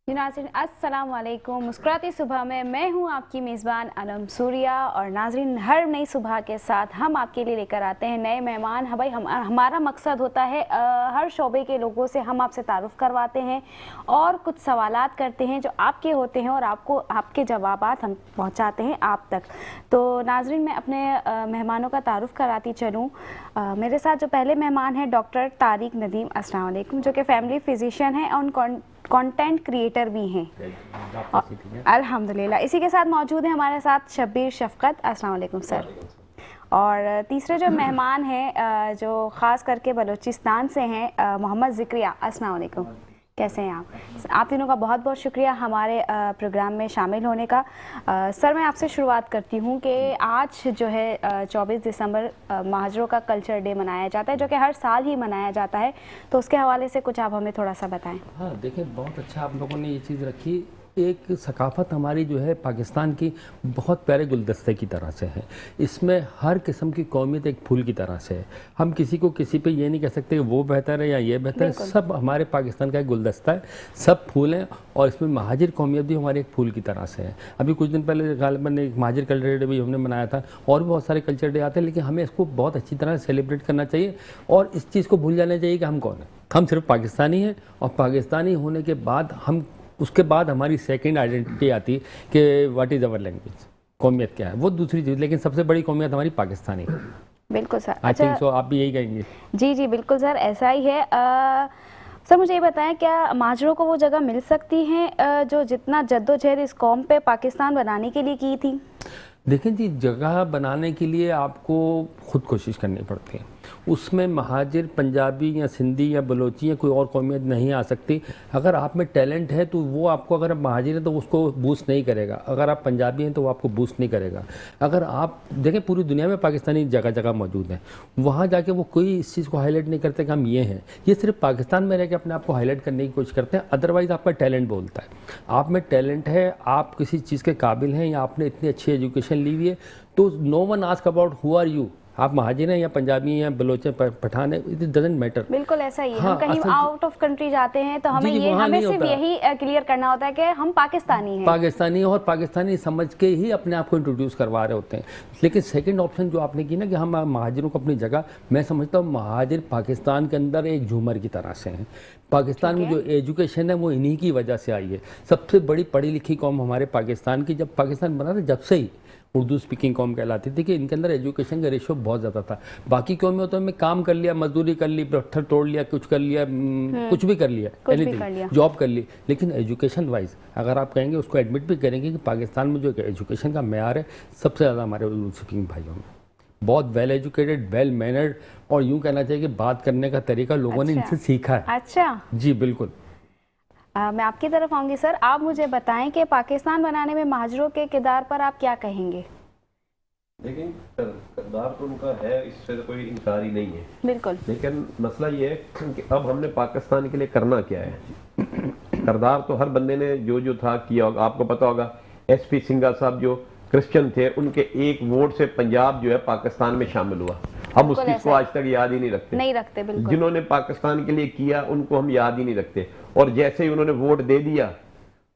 जी नाज़रीन अस्सलाम वालेकुम। मुस्कुराती सुबह में मैं हूं आपकी मेज़बान अनम सूर्या। और नाज़रीन, हर नई सुबह के साथ हम आपके लिए लेकर आते हैं नए मेहमान। हाँ भाई, हमारा मकसद होता है हर शोबे के लोगों से हम आपसे तारुफ़ करवाते हैं और कुछ सवालात करते हैं जो आपके होते हैं और आपको आपके जवाबात हम पहुंचाते हैं आप तक। तो नाज़रीन, मैं अपने मेहमानों का तारुफ़ कराती चलूँ। मेरे साथ जो पहले मेहमान हैं डॉक्टर तारिक नदीम, अस्सलाम वालेकुम, जो कि फैमिली फिजिशियन हैं और कंटेंट क्रिएटर भी हैं। अल्हम्दुलिल्लाह। इसी के साथ मौजूद है हमारे साथ शब्बीर शफ़क़त, अस्सलाम वालेकुम सर। और तीसरे जो मेहमान हैं जो ख़ास करके बलूचिस्तान से हैं, मोहम्मद ज़िक्रिया, अस्सलाम वालेकुम, कैसे हैं आप तीनों का बहुत बहुत शुक्रिया हमारे प्रोग्राम में शामिल होने का। सर, मैं आपसे शुरुआत करती हूँ कि आज जो है 24 दिसंबर महाजरों का कल्चर डे मनाया जाता है, जो कि हर साल ही मनाया जाता है। तो उसके हवाले से कुछ आप हमें थोड़ा सा बताएं। हाँ, देखिए, बहुत अच्छा आप लोगों ने ये चीज़ रखी। एक सकाफ़त हमारी जो है पाकिस्तान की बहुत प्यारे गुलदस्ते की तरह से है। इसमें हर किस्म की कौमियत एक फूल की तरह से है। हम किसी को किसी पे ये नहीं कह सकते कि वो बेहतर है या ये बेहतर है। सब हमारे पाकिस्तान का एक गुलदस्ता है, सब फूल हैं। और इसमें महाजिर कौमियत भी हमारे एक फूल की तरह से है। अभी कुछ दिन पहले गालिबन एक महाजिर कल्चर डे भी हमने मनाया था, और भी बहुत सारे कल्चर डे आते हैं, लेकिन हमें इसको बहुत अच्छी तरह सेलिब्रेट करना चाहिए और इस चीज़ को भूल जाना चाहिए कि हम कौन हैं। हम सिर्फ पाकिस्तानी हैं, और पाकिस्तानी होने के बाद हम उसके बाद हमारी सेकंड आइडेंटिटी आती कि व्हाट इज़ अवर लैंग्वेज, कौमियत क्या है, वो दूसरी चीज़। लेकिन सबसे बड़ी कौमियत हमारी पाकिस्तानी है। बिल्कुल सर। आई थिंक सो, आप भी यही कहेंगे? जी जी बिल्कुल सर, ऐसा ही है। सर, मुझे ये बताएं, क्या महाजरों को वो जगह मिल सकती है जो जितना जद्दोजहद इस कौम पे पाकिस्तान बनाने के लिए की थी? देखें जी, जगह बनाने के लिए आपको खुद कोशिश करनी पड़ती है। उसमें महाजिर पंजाबी या सिंधी या बलोची या कोई और कौमियत नहीं आ सकती। अगर आप में टैलेंट है तो वो आपको, अगर आप महाजिर हैं तो उसको बूस्ट नहीं करेगा, अगर आप पंजाबी हैं तो वो आपको बूस्ट नहीं करेगा। अगर आप देखें, पूरी दुनिया में पाकिस्तानी जगह जगह मौजूद हैं, वहाँ जाके वो कोई इस चीज़ को हाईलाइट नहीं करते कि हम ये हैं। ये सिर्फ पाकिस्तान में रह के अपने आप को हाईलाइट करने की कोशिश करते हैं। अदरवाइज़ आपका टैलेंट बोलता है। आप में टैलेंट है, आप किसी चीज़ के काबिल हैं, या आपने इतनी अच्छी एजुकेशन ली हुई है, तो no one ask about who are you. आप महाजिर हैं या पंजाबी हैं या बलोच हैं, पठान है, इट डजंट मैटर। बिल्कुल ऐसा ही है। हाँ, हम कहीं आउट ऑफ कंट्री जाते हैं तो हमें सिर्फ यही क्लियर करना होता है कि हम पाकिस्तानी हैं। पाकिस्तानी, और पाकिस्तानी समझ के ही अपने आप को इंट्रोड्यूस करवा रहे होते हैं। लेकिन सेकंड ऑप्शन जो आपने की ना कि हम महाजिरों को अपनी जगह, मैं समझता हूँ महाजिर पाकिस्तान के अंदर एक झूमर की तरह से हैं। पाकिस्तान में जो एजुकेशन है वो इन्हीं की वजह से आई है। सबसे बड़ी पढ़ी लिखी कौम हमारे पाकिस्तान की, जब पाकिस्तान बना था जब से ही उर्दू स्पीकिंग कौम कहलाती थी, कि इनके अंदर एजुकेशन का रेशो बहुत ज़्यादा था। बाकी कौम में तो हमें काम कर लिया, मजदूरी कर ली, पत्थर तोड़ लिया, कुछ कर लिया, कुछ भी कर लिया, एनीथिंग, जॉब कर ली। लेकिन एजुकेशन वाइज अगर आप कहेंगे, उसको एडमिट भी करेंगे कि पाकिस्तान में जो एजुकेशन का मेयार है सबसे ज़्यादा हमारे उर्दू स्पीकिंग भाइयों में। बहुत वेल एजुकेटेड, वेल मैनर्ड, और यूँ कहना चाहिए कि बात करने का तरीका लोगों ने इनसे सीखा है। अच्छा जी, बिल्कुल। मैं आपकी तरफ आऊँगी सर। आप मुझे बताएं कि पाकिस्तान बनाने में महाजरों के किरदार पर आप क्या कहेंगे? लेकिन किरदार तो उनका है, इससे तो कोई इनकार ही नहीं है। बिल्कुल। लेकिन मसला ये है कि अब हमने पाकिस्तान के लिए करना क्या है। किरदार तो हर बंदे ने जो जो था किया होगा। आपको पता होगा SP सिंघा साहब जो क्रिश्चियन थे, उनके एक वोट से पंजाब जो है पाकिस्तान में शामिल हुआ। हम उस चीज को आज तक याद ही नहीं रखते। बिल्कुल। जिन्होंने पाकिस्तान के लिए किया उनको हम याद ही नहीं रखते। और जैसे ही उन्होंने वोट दे दिया,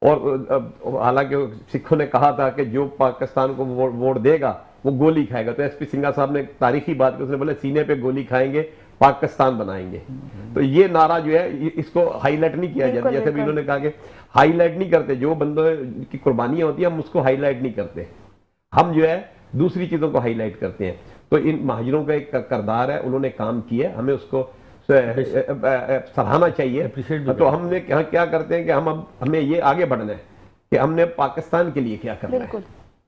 और हालांकि सिखों ने कहा था कि जो पाकिस्तान को वोट देगा वो गोली खाएगा, तो SP सिंघा साहब ने तारीखी बात की, उसने बोले सीने पे गोली खाएंगे, पाकिस्तान बनाएंगे। तो ये नारा जो है इसको हाईलाइट नहीं किया जाता। जैसे भी इन्होंने कहा कि हाईलाइट नहीं करते, जो बंदों की कुर्बानियां होती है हम उसको हाईलाइट नहीं करते, हम जो है दूसरी चीजों को हाईलाइट करते हैं। तो इन महाजिरों का एक किरदार है, उन्होंने काम किया, हमें उसको सराहना चाहिए। तो हमने क्या करते हैं कि हमें ये आगे बढ़ना है कि हमने पाकिस्तान के लिए क्या करना है।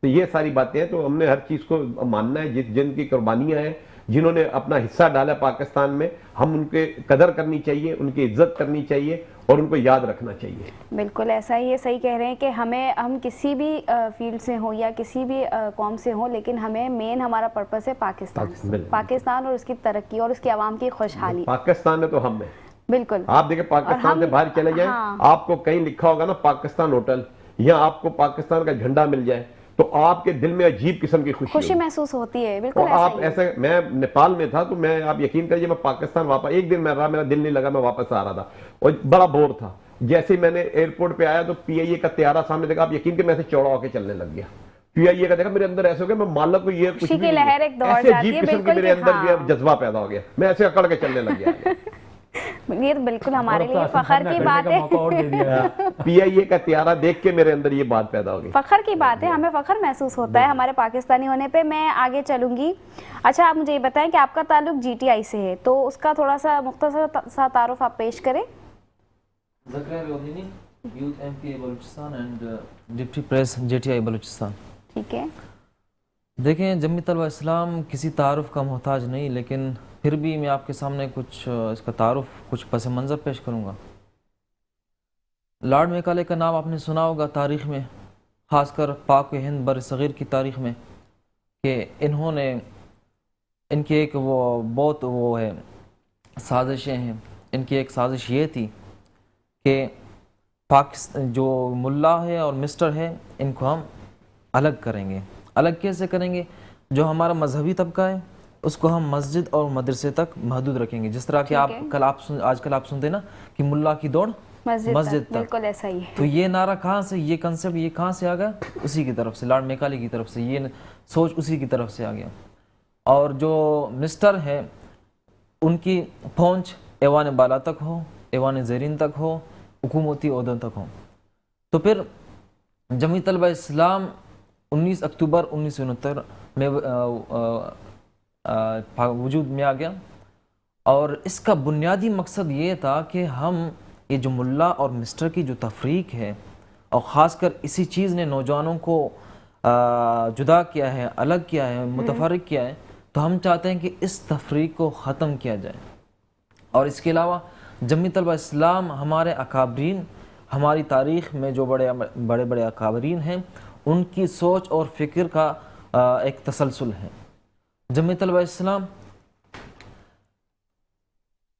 तो ये सारी बातें हैं, तो हमने हर चीज को मानना है। जिनकी कुर्बानियां हैं, जिन्होंने अपना हिस्सा डाला पाकिस्तान में, हम उनके कदर करनी चाहिए, उनकी इज्जत करनी चाहिए और उनको याद रखना चाहिए। बिल्कुल ऐसा ही है, सही कह रहे हैं कि हम किसी भी फील्ड से हो या किसी भी कौम से हो, लेकिन हमें मेन हमारा पर्पस है पाकिस्तान और उसकी तरक्की और उसकी आवाम की खुशहाली। पाकिस्तान है तो हम है। बिल्कुल। आप देखिए, पाकिस्तान से बाहर चले जाए, आपको कहीं लिखा होगा ना पाकिस्तान होटल, या आपको पाकिस्तान का झंडा मिल जाए, तो आपके दिल में अजीब किस्म की खुशी महसूस होती है। बिल्कुल। आप ऐसे, मैं नेपाल में था, तो मैं, आप यकीन करिए, मैं पाकिस्तान वापस एक दिन मैं रहा, मेरा दिल नहीं लगा, मैं वापस आ रहा था और बड़ा बोर था। जैसे ही मैंने एयरपोर्ट पे आया तो पीआईए का त्यारा सामने देखा, आप यकीन के मैं से चौड़ा होकर चलने लग गया। पीआईए का देखा, मेरे अंदर ऐसे हो गया, मैं मान लो कि ये कुछ खुशी भी की नहीं लहर है। एक दौड़ ऐसे जाती अजीब है, किस्म की बिल्कुल मेरे कि अंदर हाँ। भी जज्बा पैदा हो गया, मैं ऐसे अकड़ के चलने लग गया। ये तो बिल्कुल हमारे और लिए आसिम फखर खान ने की करने बात का मौका और दे दिया। है। पीआईए का त्यारा देख के मेरे अंदर ये बात पैदा हो गई। फखर की बात है, हमें फखर महसूस होता है हमारे पाकिस्तानी होने पे। मैं आगे चलूंगी। अच्छा, आप मुझे ये बताएं कि आपका ताल्लुक जीटीआई से है, तो उसका थोड़ा सा मुख्तसर सा तारुफ आप पेश करें। Zakaria Lodhini, youth MP Balochistan and deputy press JTI Balochistan. ठीक है। देखें, जमीयत इस्लाम किसी तारुफ का मोहताज नहीं, लेकिन फिर भी मैं आपके सामने कुछ इसका तारुफ, कुछ पस मंज़र पेश करूँगा। लॉर्ड मैकाले का नाम आपने सुना होगा तारीख़ में, ख़ासकर पाक हिंद बर सग़ीर की तारीख़ में, कि इन्होंने, इनकी एक वो बहुत वो है साजिशें हैं। इनकी एक साजिश ये थी कि पाकिस्तान जो मुल्ला है और मिस्टर है, इनको हम अलग करेंगे। अलग कैसे करेंगे? जो हमारा मजहबी तबका है उसको हम मस्जिद और मदरसे तक महदूद रखेंगे। जिस तरह कि आजकल आप सुनते ना कि मुल्ला की दौड़ मस्जिद तक, बिल्कुल ऐसा ही है। तो ये नारा कहाँ से, ये कंसेप्ट ये कहाँ से आ गया? उसी की तरफ से, लॉर्ड मैकाले की तरफ से, ये सोच उसी की तरफ से आ गया। और जो मिस्टर है उनकी पहुँच ऐवान बाला तक हो, ऐवान ज़रीन तक हो, हुकूमती ओहदों तक हो। तो फिर जमीयत इस्लाम 19 अक्टूबर 1969 में वजूद में आ गया, और इसका बुनियादी मकसद ये था कि हम ये जो मुल्ला और मिस्टर की जो तफरीक है, और ख़ासकर इसी चीज़ ने नौजवानों को जुदा किया है, अलग किया है, मुतफर्रिक किया है, तो हम चाहते हैं कि इस तफरीक को ख़त्म किया जाए। और इसके अलावा जमीयत इस्लाम हमारे अकाबरीन, हमारी तारीख़ में जो बड़े बड़े अकाबरीन हैं, उनकी सोच और फ़िक्र का एक तसलसल है। जमीयत इस्लाम,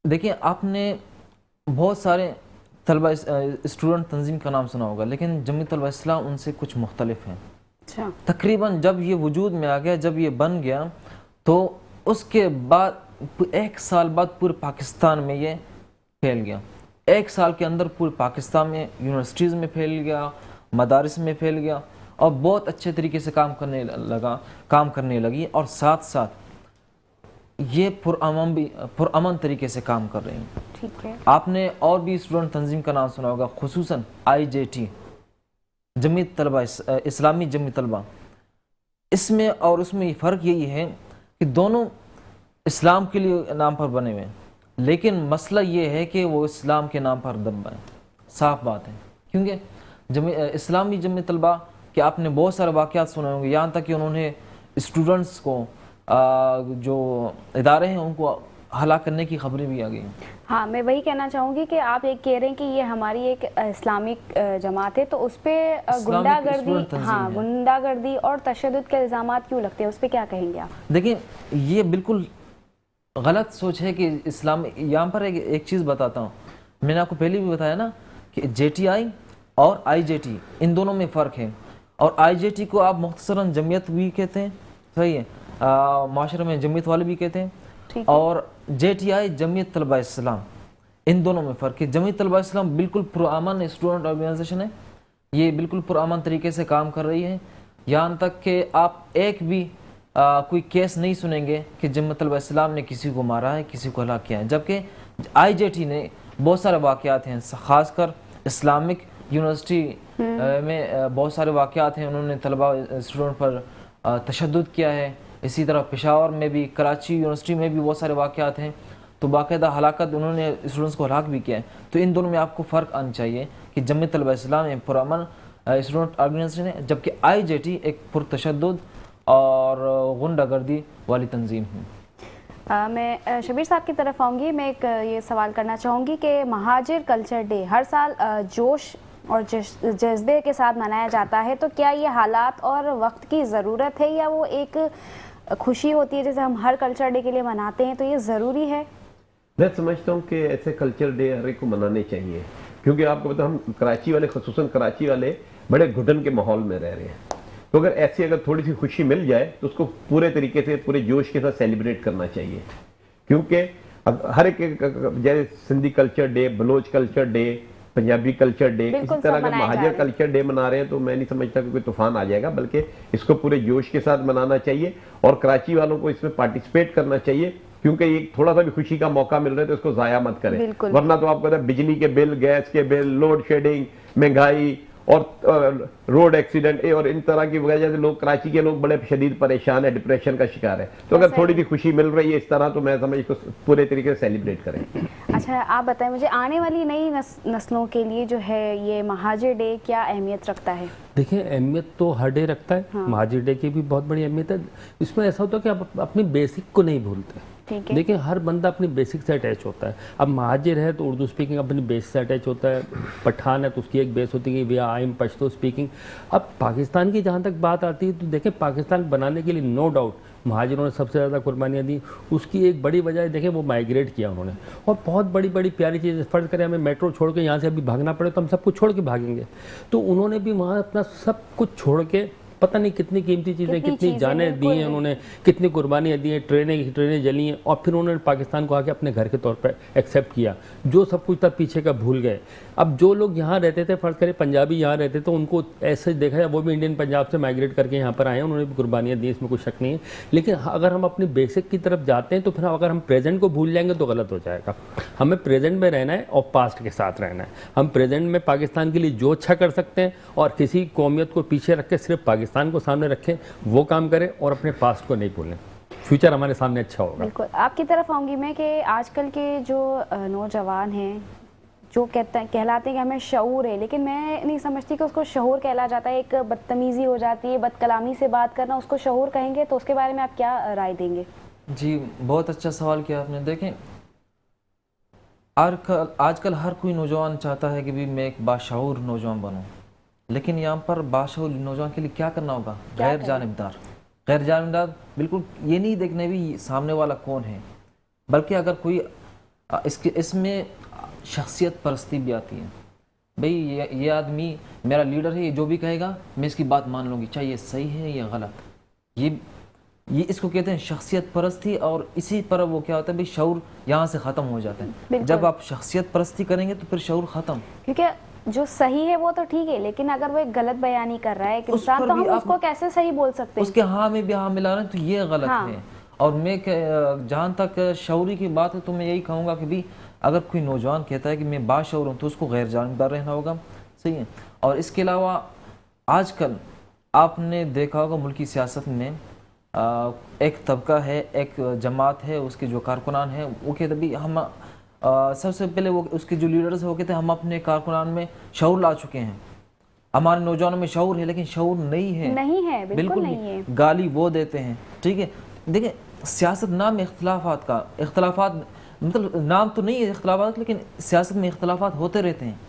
देखिए, आपने बहुत सारे तलबा स्टूडेंट तंजीम का नाम सुना होगा, लेकिन जमीयत इस्लाम उनसे कुछ मुख्तलिफ है। अच्छा। तकरीबन जब ये वजूद में आ गया, जब ये बन गया, तो उसके बाद 1 साल बाद पूरे पाकिस्तान में ये फैल गया। 1 साल के अंदर पूरे पाकिस्तान में यूनिवर्सिटीज़ में फैल गया, मदारिस में फैल गया, और बहुत अच्छे तरीके से काम करने लगी, और साथ साथ ये पुरअमन तरीके से काम कर रही हैं। ठीक है। आपने और भी स्टूडेंट तंजीम का नाम सुना होगा, खुसूसन IJT, जमीयत तलबा, इस्लामी जमीयत तलबा। इसमें और उसमें ये फ़र्क यही है कि दोनों इस्लाम के लिए नाम पर बने हुए हैं, लेकिन मसला ये है कि वो इस्लाम के नाम पर दबा है। साफ बात है, क्योंकि इस्लामी जमीयत तलबा कि आपने बहुत सारे वाक़यात सुने होंगे, यहाँ तक कि उन्होंने स्टूडेंट्स को जो इदारे हैं उनको हलाक करने की खबरें भी आ गई। हाँ, मैं वही कहना चाहूँगी कि आप ये कह रहे हैं कि ये हमारी एक इस्लामिक जमात है, तो उस पर गुंडागर्दी, हाँ, गुंडागर्दी और तशद्दुद के इल्ज़ामात क्यों लगते हैं, उस पर क्या कहेंगे आप? देखिए, ये बिल्कुल गलत सोच है कि इस्लाम, यहाँ पर एक चीज़ बताता हूँ, मैंने आपको पहले भी बताया ना कि JTI और IJT, इन दोनों में फ़र्क है। और IJT को आप मुख्तसरन जमीयत भी कहते हैं, सही है, माशरे में जमीयत वाले भी कहते हैं, और JTI जमीयत तलबा इस्लाम, इन दोनों में फ़र्क है। जमीयत तलबा इस्लाम बिल्कुल पुरअमन स्टूडेंट ऑर्गेनाइजेशन है, ये बिल्कुल पुरअमन तरीके से काम कर रही है। यहाँ तक कि आप एक भी कोई केस नहीं सुनेंगे कि जमीयत तलबा इस्लाम ने किसी को मारा है, किसी को हलाक किया है, जबकि IJT ने बहुत सारे वाक़यात हैं, ख़ासकर इस्लामिक यूनिवर्सिटी में बहुत सारे वाक़यात हैं, उन्होंने तलबा स्टूडेंट पर तशद्दुद किया है। इसी तरह पेशावर में भी, कराची यूनिवर्सिटी में भी बहुत सारे वाक़यात हैं, तो बाकायदा हलाकत, उन्होंने स्टूडेंट्स को हलाक भी किया है। तो इन दोनों में आपको फ़र्क आना चाहिए कि जमीयत तलबा इस्लाम एक पुरअमन स्टूडेंट ऑर्गेनाइजेशन है, जबकि IJT एक पुरतशद्दुद और गुंडागर्दी वाली तंजीम है। मैं शबीर साहब की तरफ आऊँगी। मैं एक ये सवाल करना चाहूँगी कि महाजिर कल्चर डे हर साल जोश और जज्बे के साथ मनाया जाता है, तो क्या ये हालात और वक्त की ज़रूरत है, या वो एक खुशी होती है जैसे हम हर कल्चर डे के लिए मनाते हैं, तो ये ज़रूरी है? मैं समझता हूँ कि ऐसे कल्चर डे हर एक को मनाने चाहिए, क्योंकि आपको पता, हम कराची वाले, खुसूसन कराची वाले, बड़े घुटन के माहौल में रह रहे हैं। तो अगर थोड़ी सी खुशी मिल जाए तो उसको पूरे तरीके से, पूरे जोश के साथ सेलिब्रेट करना चाहिए, क्योंकि अब हर एक, जैसे Sindhi culture day, Baloch culture day, Punjabi culture day, इसी बिल्कुल, तरह सब का मनाए जा महाजर रहे हैं। कल्चर डे मना रहे हैं, तो मैं नहीं समझता कि कोई तूफान आ जाएगा, बल्कि इसको पूरे जोश के साथ मनाना चाहिए और कराची वालों को इसमें पार्टिसिपेट करना चाहिए, क्योंकि ये थोड़ा सा भी खुशी का मौका मिल रहा है तो इसको जाया मत करें। बिल्कुल। वरना तो आपको पता है बिजली के बिल, गैस के बिल, लोड शेडिंग, महंगाई और रोड एक्सीडेंट और इन तरह की वजह से लोग, कराची के लोग बड़े शदीद परेशान है, डिप्रेशन का शिकार है। तो अगर ऐसा थोड़ी है। भी खुशी मिल रही है इस तरह, तो मैं समझ इसको पूरे तरीके से सेलिब्रेट करें। अच्छा, आप बताएं मुझे, आने वाली नई नस्लों के लिए जो है ये महाजिर डे क्या अहमियत रखता है? देखिए, अहमियत तो हर डे रखता है, महाजिर डे की भी बहुत बड़ी अहमियत है। इसमें ऐसा होता है कि आप अपनी बेसिक को नहीं भूलते। ठीक है। देखिए, हर बंदा अपनी बेसिक से अटैच होता है। अब महाजिर है तो उर्दू स्पीकिंग अपनी बेस से अटैच होता है, पठान है तो उसकी एक बेस होती है we I am Pashto speaking. अब पाकिस्तान की जहाँ तक बात आती है तो देखें, पाकिस्तान बनाने के लिए नो डाउट महाजिरों ने सबसे ज़्यादा कुर्बानियाँ दी। उसकी एक बड़ी वजह देखें, वो माइग्रेट किया उन्होंने, और बहुत बड़ी बड़ी प्यारी चीज़। फ़र्ज़ करें हमें मेट्रो छोड़ के यहाँ से अभी भागना पड़े तो हम सब कुछ छोड़ के भागेंगे, तो उन्होंने भी वहाँ अपना सब कुछ छोड़ के पता नहीं कितनी कीमती चीज़ें, कितनी जानें दी हैं उन्होंने, कितनी कुर्बानियाँ दी हैं, ट्रेनें जली हैं, और फिर उन्होंने पाकिस्तान को आके अपने घर के तौर पर एक्सेप्ट किया। जो सब कुछ था पीछे का भूल गए। अब जो लोग यहाँ रहते थे, फ़र्ज़ करें पंजाबी यहाँ रहते थे, तो उनको ऐसे देखा जाए वो भी इंडियन पंजाब से माइग्रेट करके यहाँ पर आए हैं, उन्होंने भी कुर्बानियाँ दी, इसमें कोई शक नहीं है। लेकिन अगर हम अपनी बेसिक की तरफ जाते हैं तो फिर अगर हम प्रेजेंट को भूल जाएंगे तो गलत हो जाएगा। हमें प्रेजेंट में रहना है और पास्ट के साथ रहना है। हम प्रेजेंट में पाकिस्तान के लिए जो अच्छा कर सकते हैं और किसी कौमियत को पीछे रख के सिर्फ पाकिस्तान को सामने रखें, वो काम करें और अपने पास्ट को नहीं भूलें। फ्यूचर हमारे सामने अच्छा होगा। बिल्कुल, आपकी तरफ आऊँगी मैं कि आजकल के जो नौजवान हैं जो कहलाते हैं कि हमें शऊर है, लेकिन मैं नहीं समझती कि उसको शऊर कहला जाता है। एक बदतमीज़ी हो जाती है, बदकलामी से बात करना, उसको शऊर कहेंगे, तो उसके बारे में आप क्या राय देंगे? जी, बहुत अच्छा सवाल किया आपने। देखें, आजकल हर कोई नौजवान चाहता है कि भी मैं एक बाशऊर नौजवान बनूं, लेकिन यहाँ पर बाशऊर नौजवान के लिए क्या करना होगा? गैर जानिबदार बिल्कुल ये नहीं देखने भी सामने वाला कौन है, बल्कि अगर कोई इसमें शख्सियत परस्ती भी आती है। भाई ये आदमी मेरा लीडर है, ये जो भी कहेगा मैं इसकी बात मान लूँगी, चाहे ये सही है या गलत। ये इसको कहते हैं शख्सियत परस्ती, और इसी पर वो क्या होता है भाई, शऊर यहाँ से ख़त्म हो जाता है। जब आप शख्सियत परस्ती करेंगे तो फिर शऊर ख़त्म। क्योंकि जो सही है वो तो ठीक है, लेकिन अगर वो एक गलत बयानी कर रहा है एक इंसान, तो हम उसको कैसे सही बोल सकते हैं? उसके हाँ में भी हाँ मिला रहे हैं, तो ये गलत है। और मैं जहाँ तक शऊरी की बात है तो मैं यही कहूँगा कि भी अगर कोई नौजवान कहता है कि मैं बाशऊर हूँ तो उसको गैर जानिबदार रहना होगा, सही है। और इसके अलावा आजकल आपने देखा होगा मुल्की सियासत में एक तबका है, एक जमात है, उसके जो कारकुनान है वो कहते भी हम सबसे पहले वो उसके जो लीडर्स है वो कहते हैं हम अपने कारकुनान में शऊर ला चुके हैं, हमारे नौजवानों में शऊर है, लेकिन शऊर नहीं है, बिल्कुल नहीं है। गाली वो देते हैं, ठीक है। देखिए, सियासत नाम इख्तलाफात का, इख्तलाफात मतलब नाम तो नहीं है इख्तलाफात, लेकिन सियासत में इख्तलाफात होते रहते हैं,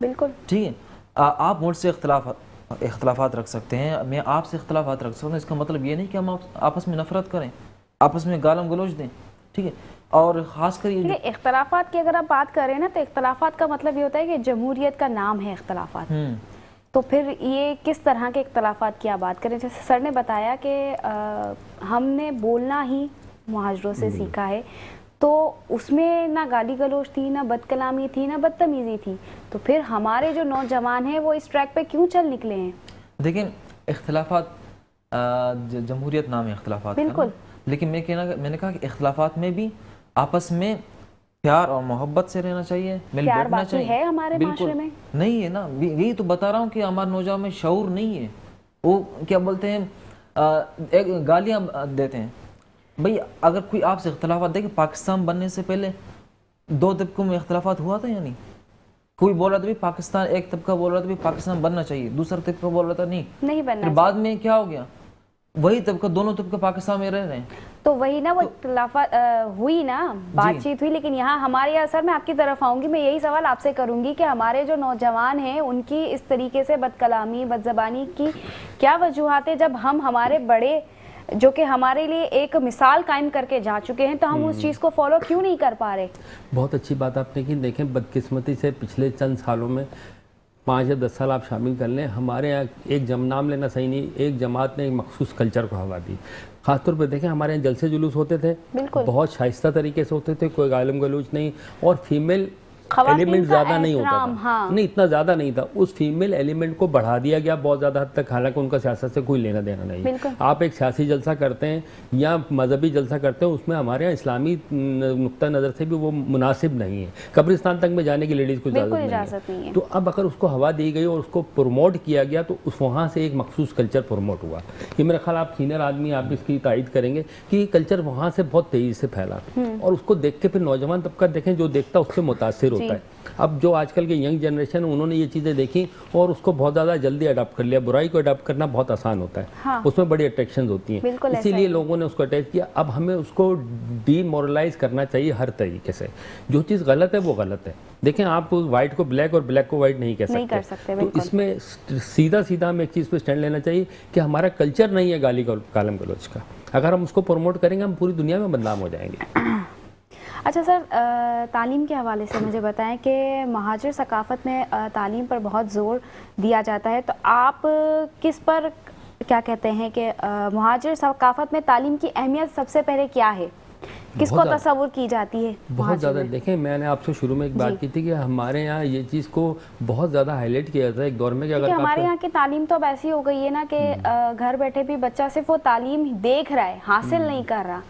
बिल्कुल ठीक है। आप मुझसे इख्तलाफात रख सकते हैं, मैं आपसे इख्तलाफात रख सकता हूँ, इसका मतलब ये नहीं कि हम आपस में नफरत करें, आपस में गालम गलोच दें, ठीक है। और ख़ासकर ये इख्तलाफात की अगर आप बात करें ना, तो इख्तलाफात का मतलब ये होता है कि जमहूरियत का नाम है इख्तलाफात। तो फिर ये किस तरह के इख्तलाफात की आप बात करें? जैसे सर ने बताया कि हमने बोलना ही मुहाजिरों से सीखा है, तो उसमें ना गाली गलोच थी, ना बदकलामी थी, ना बदतमीज़ी थी, तो फिर हमारे जो नौजवान हैं वो इस ट्रैक पे क्यों चल निकले हैं? देखिए, इख्तलाफात जमहूरियत नाम है इख्तलाफात, बिल्कुल, लेकिन मैंने कहा कि इख्तलाफात में भी आपस में प्यार और मोहब्बत से रहना चाहिए, मिल बैठना चाहिए। है हमारे माशरे में नहीं है ना, यही तो बता रहा हूँ कि हमारे नौजवान में शऊर नहीं है। वो क्या बोलते हैं, एक गालियाँ देते हैं। भाई अगर कोई आपसे इख्तलाफात, देखिए पाकिस्तान बनने से पहले दो तबकों में इख्तलाफात हुआ था या नहीं? कोई बोल रहा था भी पाकिस्तान, एक तबका बोल रहा था भी पाकिस्तान बनना चाहिए, दूसरा तबका बोल रहा था नहीं बनना। फिर बाद में क्या हो गया, वही तबका, दोनों तबका पाकिस्तान में रह रहे हैं, तो वही ना वो इख्तलाफात हुई ना, बातचीत हुई। लेकिन यहाँ हमारे असर में आपकी तरफ आऊंगी, मैं यही सवाल आपसे करूंगी कि हमारे जो नौजवान हैं उनकी इस तरीके से बदकलामी बदजबानी की क्या वजूहात है, जब हम हमारे बड़े जो कि हमारे लिए एक मिसाल कायम करके जा चुके हैं, तो हम उस चीज़ को फॉलो क्यों नहीं कर पा रहे? बहुत अच्छी बात आपने की। देखें, बदकिस्मती से पिछले चंद सालों में 5 या 10 साल आप शामिल कर लें, हमारे यहाँ एक नाम लेना सही नहीं, एक जमात ने एक मखसूस कल्चर को हवा दी। ख़ासतौर पर देखें, हमारे यहाँ जलसे जुलूस होते थे, बहुत शाइस्ता तरीके से होते थे, कोई गालम गलूच नहीं, और फीमेल ख़वातीन एलिमेंट का ज़्यादा नहीं होता एहतराम, था। हाँ। नहीं, इतना ज़्यादा नहीं था। उस फीमेल एलिमेंट को बढ़ा दिया गया बहुत ज़्यादा हद तक, हालांकि उनका सियासत से कोई लेना देना नहीं। बिल्कुल। आप एक सियासी जलसा करते हैं या मजहबी जलसा करते हैं, उसमें हमारे यहाँ इस्लामी नुक्ता नज़र से भी वो मुनासिब नहीं है। कब्रिस्तान तक में जाने की लेडीज़ को बिल्कुल इजाज़त इजाज़त नहीं है। तो अब अगर उसको हवा दी गई और उसको प्रमोट किया गया तो उस वहाँ से एक मखसूस कल्चर प्रमोट हुआ। ये मेरा ख्याल, आप सीनियर आदमी, आप इसकी तायद करेंगे कि कल्चर वहाँ से बहुत तेज़ी से फैला और उसको देख के फिर नौजवान तबका देखें, जो देखता उससे मुतासिर होता है। अब जो आजकल के यंग जनरेशन है, उन्होंने ये चीज़ें देखी और उसको बहुत ज़्यादा जल्दी अडॉप्ट कर लिया। बुराई को अडॉप्ट करना बहुत आसान होता है। हाँ। उसमें बड़ी अट्रैक्शन होती बिल्कुल हैं, ऐसा इसीलिए ही। लोगों ने उसको अटैच किया। अब हमें उसको डीमोरलाइज करना चाहिए हर तरीके से। जो चीज़ गलत है वो गलत है। देखें, आप वाइट को ब्लैक और ब्लैक को वाइट नहीं कह सकते। नहीं कर सकते, तो बिल्कुल। इसमें सीधा सीधा हमें एक चीज़ पे स्टैंड लेना चाहिए कि हमारा कल्चर नहीं है गाली कालम गलौज का। अगर हम उसको प्रमोट करेंगे, हम पूरी दुनिया में बदनाम हो जाएंगे। अच्छा सर, तालीम के हवाले से मुझे बताएं कि महाजिर सकाफ़त में तालीम पर बहुत ज़ोर दिया जाता है, तो आप किस पर क्या कहते हैं कि महाजिर सकाफ़त में तालीम की अहमियत सबसे पहले क्या है, किसको बहुत तस्वुर की जाती है? बहुत महाजिर ज़्यादा। में? देखें, मैंने आपसे शुरू में एक बात की थी कि हमारे यहाँ ये चीज़ को बहुत ज़्यादा हाईलाइट किया जाता है एक दौर में कि क्योंकि अगर हमारे यहाँ की तालीम तो अब ऐसी हो गई है ना कि घर बैठे भी बच्चा सिर्फ वो तालीम देख रहा है, हासिल नहीं कर रहा।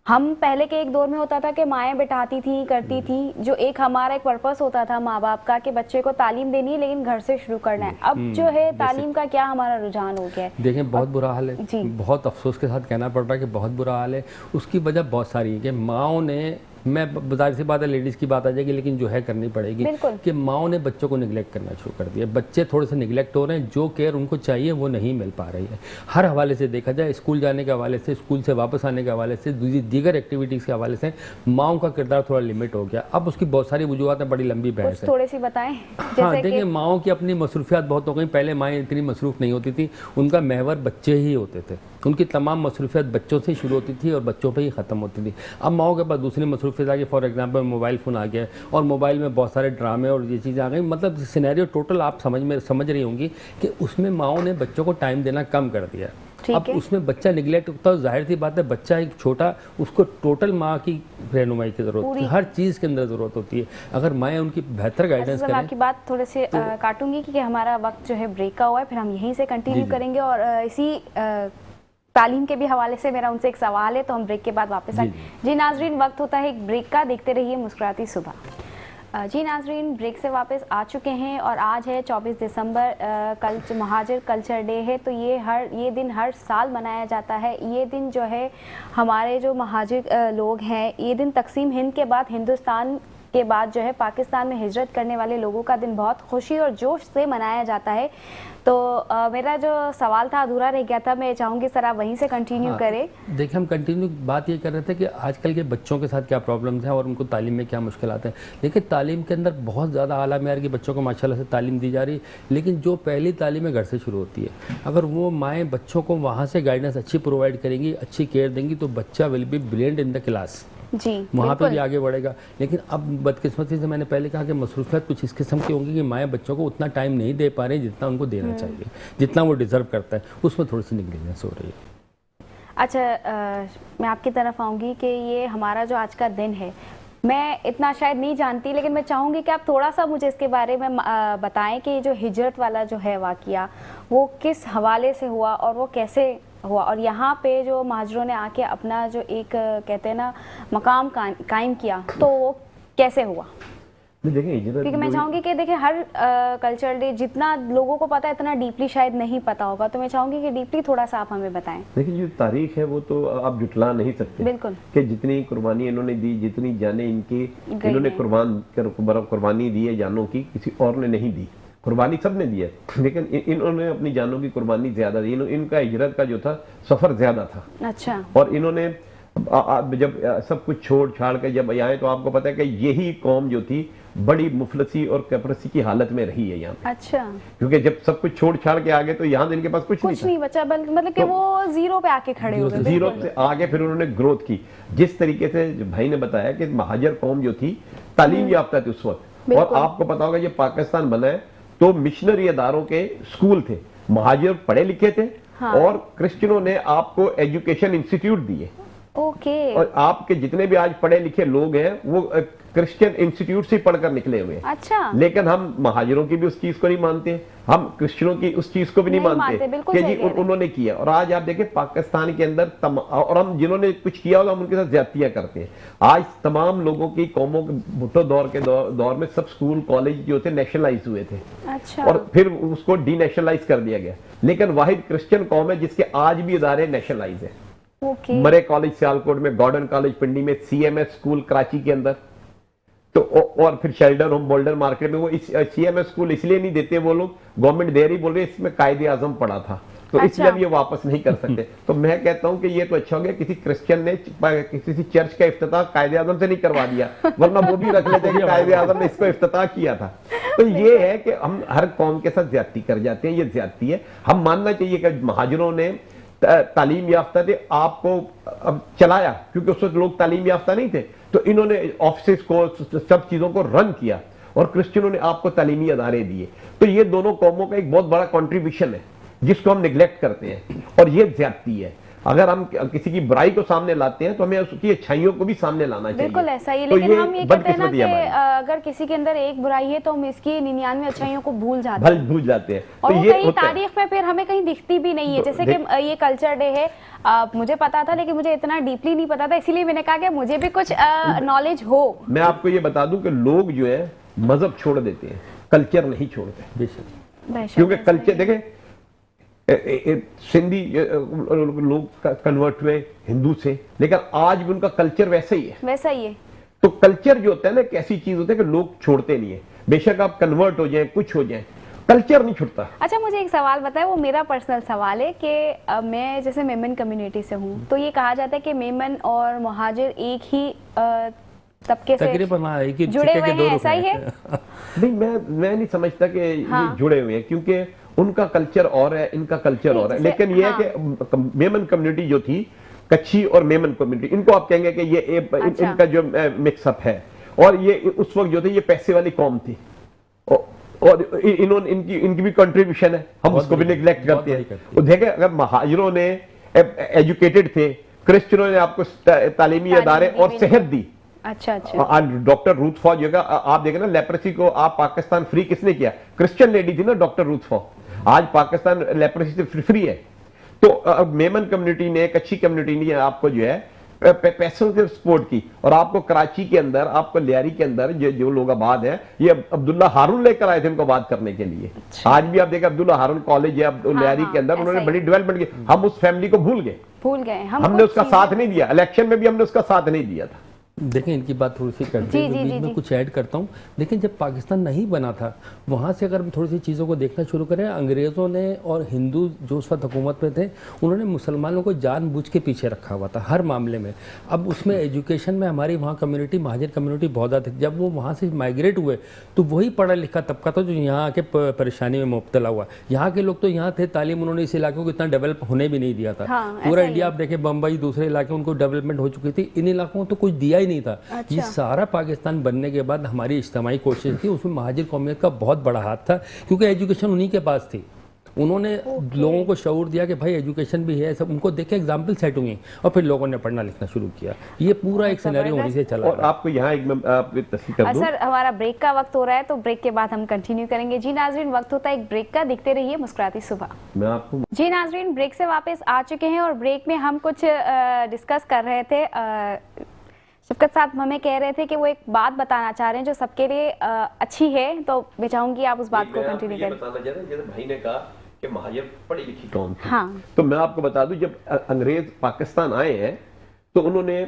हम पहले के एक दौर में होता था कि माएँ बिठाती थी, करती थी, जो एक हमारा एक पर्पस होता था माँ बाप का कि बच्चे को तालीम देनी है लेकिन घर से शुरू करना है। अब जो है तालीम का क्या हमारा रुझान हो गया है। देखें, बहुत बुरा हाल जी। है। बहुत अफसोस के साथ कहना पड़ रहा है कि बहुत बुरा हाल है। उसकी वजह बहुत सारी है कि माओ ने, मैं बाजार सी बात है, लेडीज़ की बात आ जाएगी, लेकिन जो है करनी पड़ेगी बिल्कुल। कि माओ ने बच्चों को निगलेक्ट करना शुरू कर दिया। बच्चे थोड़े से निगलेक्ट हो रहे हैं, जो केयर उनको चाहिए वो नहीं मिल पा रही है। हर हवाले से देखा जाए, स्कूल जाने के हवाले से, स्कूल से वापस आने के हवाले से, दीगर एक्टिविटीज़ के हवाले से माओ का किरदार थोड़ा लिमिट हो गया। अब उसकी बहुत सारी वजूहत हैं, बड़ी लंबी बहस कुछ है। थोड़ी सी बताएं। हाँ, जैसे देखिए, कि माओ की अपनी मसरूफियात बहुत हो गई। पहले माएँ इतनी मसरूफ़ नहीं होती थी, उनका महवर बच्चे ही होते थे। उनकी तमाम मसरूफियात बच्चों से शुरू होती थी और बच्चों पे ही ख़त्म होती थी। अब माओ के पास दूसरी मसरूफियत आ गई, फॉर एग्जांपल मोबाइल फ़ोन आ गया और मोबाइल में बहुत सारे ड्रामे और ये चीज़ें आ गई। मतलब सिनेरियो टोटल आप समझ रही होंगी कि उसमें माओ ने बच्चों को टाइम देना कम कर दिया। ठीक अब है। उसमें बच्चा निगलेक्ट होता है, जाहिर सी बात है, बच्चा एक छोटा, उसको टोटल माँ की रहनुमाई की ज़रूरत होती है, हर चीज़ के अंदर ज़रूरत होती है। अगर माएँ उनकी बेहतर गाइडेंस सर, करें। आपकी बात थोड़े से काटूंगी क्योंकि हमारा वक्त जो है ब्रेक का हुआ है, फिर हम यहीं से कंटिन्यू करेंगे और इसी तालीम के भी हवाले से मेरा उनसे एक सवाल है, तो हम ब्रेक के बाद वापस आए। जी नाजरीन, वक्त होता है एक ब्रेक का, देखते रहिए मुस्कुराती सुबह। जी नाजरीन, ब्रेक से वापस आ चुके हैं और आज है 24 दिसंबर, कल महाजिर कल्चर डे है। तो ये दिन हर साल मनाया जाता है। ये दिन जो है हमारे जो महाजिर लोग हैं, ये दिन तकसीम हिंद के बाद, हिंदुस्तान के बाद जो है पाकिस्तान में हिजरत करने वाले लोगों का दिन बहुत खुशी और जोश से मनाया जाता है। तो मेरा जो सवाल था अधूरा रह गया था, मैं चाहूँगी सर आप वहीं से कंटिन्यू करें। देखिए, हम कंटिन्यू बात ये कर रहे थे कि आजकल के बच्चों के साथ क्या प्रॉब्लम्स हैं और उनको तालीम में क्या मुश्किलात हैं। देखिए, तालीम के अंदर बहुत ज़्यादा आला मेयार की बच्चों को माशाल्लाह से तालीम दी जा रही है, लेकिन जो पहली तालीम है घर से शुरू होती है। अगर वो माएँ बच्चों को वहाँ से गाइडेंस अच्छी प्रोवाइड करेंगी, अच्छी केयर देंगी, तो बच्चा will be brilliant in the class, जी वहाँ पे भी आगे बढ़ेगा। लेकिन अब बदकिस्मती से मैंने पहले कहा कि मसरूफियत कुछ इस किस्म की होंगी कि माएँ बच्चों को उतना टाइम नहीं दे पा रही जितना उनको देना चाहिए, जितना वो डिज़र्व करता है, उसमें थोड़ी सी निगलेंस हो रही है। अच्छा, मैं आपकी तरफ आऊँगी कि ये हमारा जो आज का दिन है, मैं इतना शायद नहीं जानती, लेकिन मैं चाहूँगी कि आप थोड़ा सा मुझे इसके बारे में बताएं कि जो हिजरत वाला जो है वाक़या, वो किस हवाले से हुआ और वो कैसे हुआ, और यहाँ पे जो महाजरों ने आके अपना जो एक कहते हैं ना मकाम कायम किया, तो वो कैसे हुआ? देखिए, क्योंकि मैं चाहूँगी कि देखिए हर कल्चरल डे जितना लोगों को पता है इतना डीपली शायद नहीं पता होगा, तो मैं चाहूँगी कि डीपली थोड़ा सा आप हमें बताएं। देखिए, जो तारीख है वो तो आप जुटला नहीं सकते। बिल्कुल। कि जितनी कुर्बानी इन्होंने दी, जितनी जाने इनकी इन्होंने कुर्बानी दी है जानों की, किसी और ने नहीं दी। कुर्बानी सब ने दी है, लेकिन इन्होंने अपनी जानों की कुर्बानी ज्यादा दी। इनका हिजरत का जो था सफर ज्यादा था। अच्छा। और इन्होंने जब सब कुछ छोड़ छाड़ के जब आए, तो आपको पता है कि यही कौम जो थी बड़ी मुफलसी और कैपरसी की हालत में रही है यहाँ। अच्छा। क्योंकि जब सब कुछ छोड़ छाड़ के आगे, तो यहाँ इनके पास कुछ नहीं बचा, मतलब कि वो जीरो पे आके खड़े हो गए। जीरो से आगे फिर उन्होंने ग्रोथ की। जिस तरीके से भाई ने बताया कि महाजर कौम जो थी तालीम याफ्ता थी उस वक्त, और आपको पता होगा ये पाकिस्तान बना है तो मिशनरी अदारों के स्कूल थे, महाजर पढ़े लिखे थे। हाँ। और क्रिश्चियनों ने आपको एजुकेशन इंस्टीट्यूट दिए। ओके। और आपके जितने भी आज पढ़े लिखे लोग हैं वो क्रिश्चियन इंस्टीट्यूट से पढ़कर निकले हुए हैं। अच्छा। लेकिन हम महाजरों की भी उस चीज को नहीं मानते, हम क्रिश्चियनों की उस चीज को भी नहीं मानते बिल्कुल कि सही जी कह रहे हैं। उन्होंने किया। और आज आप देखें पाकिस्तान के अंदर और हम जिन्होंने कुछ किया होगा हम उनके साथ ज्यादतियां करते हैं। आज तमाम लोगों की कौमों के भुट्टो दौर के दौर में सब स्कूल कॉलेज जो थे नेशनलाइज हुए थे अच्छा। और फिर उसको डीनेशनलाइज कर दिया गया। लेकिन वाहिद क्रिश्चियन कौम है जिसके आज भी इदारे नेशनलाइज है। ओके। मरे कॉलेज सियालकोट में, गॉर्डन कॉलेज पिंडी में, सीएमएस स्कूल कराची के अंदर, तो और फिर शेल्डन होम बोल्डर मार्केट में। वो सीएमएस स्कूल इसलिए नहीं देते वो लोग, गवर्नमेंट दे रही, बोल रहे इसमें कायदे आजम पड़ा था तो अच्छा। इसलिए हम ये वापस नहीं कर सकते। तो मैं कहता हूं कि ये तो अच्छा हो गया किसी क्रिश्चियन ने किसी चर्च का इफ्तिताह कायदे आजम से नहीं करवा दिया, वरना वो भी रख लेते कि कायदे आजम ने इसको इफ्तिताह किया था। तो ये है कि हम हर कौम के साथ ज्यादती कर जाते हैं, ये ज्यादती है। हम मानना चाहिए कि महाजरों ने तालीम याफ्ता थे आपको अब चलाया, क्योंकि उस वक्त लोग तालीम याफ्ता नहीं थे, तो इन्होंने ऑफिस को सब चीजों को रन किया और क्रिश्चियनों ने आपको तालीमी अदारे दिए। तो ये दोनों कौमों का एक बहुत बड़ा कंट्रीब्यूशन है जिसको हम निगलेक्ट करते हैं और ये ज्यादती है। अगर हम किसी की बुराई को सामने लाते हैं तो हमें उसकी अच्छाइयों को भी सामने लाना चाहिए। बिल्कुल ऐसा ही है, तो लेकिन हम ये कहते हैं ना बदकिस्मती कि है हमारी। अगर किसी के अंदर एक बुराई है तो हम इसकी 99 अच्छाइयों को भूल जाते हैं भूल जाते हैं। और तो वो ये कहीं होता है। तारीख में फिर हमें कहीं दिखती भी नहीं है। जैसे कि ये कल्चर डे है, मुझे पता था लेकिन मुझे इतना डीपली नहीं पता था, इसीलिए मैंने कहा कि मुझे भी कुछ नॉलेज हो। मैं आपको ये बता दूं कि लोग जो है मजहब छोड़ देते हैं, कल्चर नहीं छोड़ते। बेशक। क्योंकि कल्चर देखें, सिंधी लोग कन्वर्ट हुए हिंदू से, लेकिन आज भी उनका कल्चर वैसा ही है। वैसा ही है। तो कल्चर जो होता है ना, एक ऐसी चीज होती है कि लोग छोड़ते नहीं है। बेशक आप कन्वर्ट हो जाए, कुछ हो जाए, कल्चर नहीं छूटता। अच्छा, मुझे एक सवाल बताएं, वो मेरा पर्सनल सवाल है कि मैं जैसे मेमन कम्युनिटी से हूँ, तो ये कहा जाता है कि मेमन और मुहाजिर एक ही तबके से जुड़े हुए हैं, ऐसा ही है? नहीं, मैं नहीं समझता कि ये जुड़े हुए हैं, क्योंकि उनका कल्चर और है, इनका कल्चर और है। लेकिन ये है कि मेमन कम्युनिटी जो थी, कच्छी और मेमन कम्युनिटी, इनको आप कहेंगे कि ये इनका जो मिक्सअप है, और ये उस वक्त जो थे ये पैसे वाली कौम थी और इन्होंने इनकी भी कंट्रीब्यूशन है, हम उसको भी निगलेक्ट करते हैं। देखें, अगर महाजिरों ने एजुकेटेड थे, क्रिश्चियनों ने आपको तालीमी अदारे और सेहत दी। अच्छा अच्छा। आज डॉक्टर रूथ फॉ जगह आप देखें ना, लेप्रेसी को आप पाकिस्तान फ्री किसने किया? क्रिश्चियन लेडी थी ना डॉक्टर रूथ फॉ। आज पाकिस्तान लेप्रेसी से फ्री है। तो मेमन कम्युनिटी ने, कच्छी कम्युनिटी ने आपको जो है पैसों से सपोर्ट की। और आपको कराची के अंदर, आपको लियारी के अंदर जो लोग आबाद हैं, ये अब्दुल्ला हारून लेकर आए थे इनको आबाद करने के लिए। अच्छा। आज भी आप देखें अब्दुल्ला हारून कॉलेज है लियारी के अंदर, उन्होंने बड़ी डेवलपमेंट की। हम उस फैमिली को भूल गए, हमने उसका साथ नहीं दिया। इलेक्शन में भी हमने उसका साथ नहीं दिया था। देखें, इनकी बात थोड़ी सी करते हैं, बीच में कुछ ऐड करता हूँ। लेकिन जब पाकिस्तान नहीं बना था, वहाँ से अगर हम थोड़ी सी चीज़ों को देखना शुरू करें, अंग्रेज़ों ने और हिंदू जो उस वक्त हुकूमत में थे, उन्होंने मुसलमानों को जानबूझ के पीछे रखा हुआ था हर मामले में। अब उसमें एजुकेशन में हमारी वहाँ कम्युनिटी, महाजिर कम्युनिटी बहुत ज़्यादा थी। जब वो वहाँ से माइग्रेट हुए तो वही पढ़ा लिखा तबका था जो यहाँ आके परेशानी में मुब्तला हुआ। यहाँ के लोग तो यहाँ थे, तालीम उन्होंने इस इलाके को इतना डेवलप होने भी नहीं दिया था। पूरा इंडिया आप देखें, बम्बई, दूसरे इलाके, उनको डेवलपमेंट हो चुकी थी, इन इलाकों को तो कुछ दिया ही नहीं था। ये सारा पाकिस्तान बनने के बाद हमारी इज्तिमाई कोशिश थी, उसमें महाजिर कौमियत का बहुत बड़ा हाथ था, क्योंकि एजुकेशन उन्हीं के पास थी। उन्होंने लोगों को शऊर दिया कि भाई एजुकेशन भी है, सब उनको देख के एग्जाम्पल सेट हुई और फिर लोगों ने पढ़ना लिखना शुरू किया। ये पूरा एक सिनेरियो वहीं से चला। और आपको यहाँ एक तस्वीर कर दूं। सर, हमारा ब्रेक का वक्त हो रहा है, तो ब्रेक के बाद हम कंटिन्यू करेंगे। जी नाजरीन, वक्त होता है एक ब्रेक का, देखते रहिए मुस्कुराती सुबह। मैं आपको जी नाजरीन, ब्रेक से वापस आ चुके हैं और ब्रेक में हम कुछ डिस्कस कर रहे थे। शफकत साहब हमें कह रहे थे कि वो एक बात बताना चाह रहे हैं जो सबके लिए अच्छी है, तो मैं चाहूंगी आप उस बात को कंटिन्यू करें। बताना चाह रहे हैं, जैसे भाई ने कहा कि महाजिर पढ़ी लिखी कौम थी। हाँ। तो मैं आपको बता दूं, जब अंग्रेज पाकिस्तान आए हैं तो उन्होंने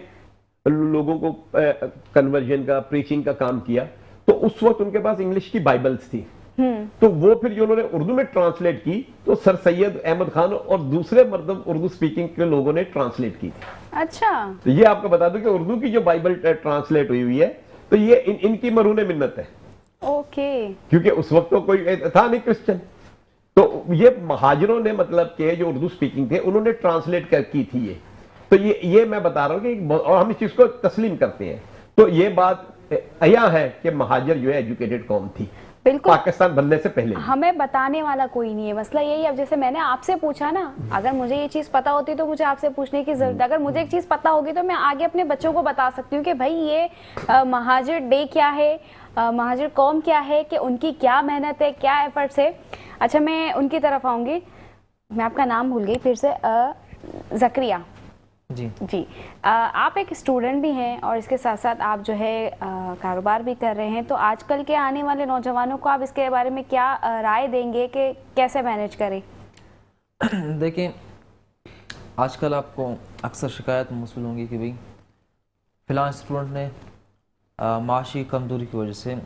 लोगों को कन्वर्जन का, प्रीचिंग का काम किया। तो उस वक्त उनके पास इंग्लिश की बाइबल्स थी, तो वो फिर जो उन्होंने उर्दू में ट्रांसलेट की, तो सर सैयद अहमद खान और दूसरे मर्दम उर्दू स्पीकिंग के लोगों ने ट्रांसलेट की थी। अच्छा। तो ये आपको बता दूं कि उर्दू की जो बाइबल ट्रांसलेट हुई है, तो ये इनकी मरूने मिन्नत है। ओके। क्योंकि उस वक्त तो कोई था नहीं क्रिश्चियन, तो ये महाजिरों ने, मतलब के जो उर्दू स्पीकिंग थे, उन्होंने ट्रांसलेट की थी ये। तो ये मैं बता रहा हूं कि, और हम इस चीज को तस्लीम करते हैं। तो ये बात अया है कि महाजिर जो है एजुकेटेड कौम थी। बिल्कुल। पाकिस्तान बनने से पहले। हमें बताने वाला कोई नहीं है, मसला यही है। अब जैसे मैंने आपसे पूछा ना, अगर मुझे ये चीज पता होती तो मुझे आपसे पूछने की जरूरत है। अगर मुझे एक चीज पता होगी तो मैं आगे अपने बच्चों को बता सकती हूँ कि भाई ये महाजिर डे क्या है, महाजिर कौम क्या है, कि उनकी क्या मेहनत है, क्या एफर्ट्स है। अच्छा, मैं उनकी तरफ आऊंगी। मैं आपका नाम भूल गई फिर से। जकरिया जी जी, आप एक स्टूडेंट भी हैं और इसके साथ साथ आप जो है कारोबार भी कर रहे हैं, तो आजकल के आने वाले नौजवानों को आप इसके बारे में क्या राय देंगे कि कैसे मैनेज करें? देखिए, आजकल आपको अक्सर शिकायत मौसूल होंगी कि भाई फ़िलहाल स्टूडेंट ने माशी कमज़ोरी की वजह से,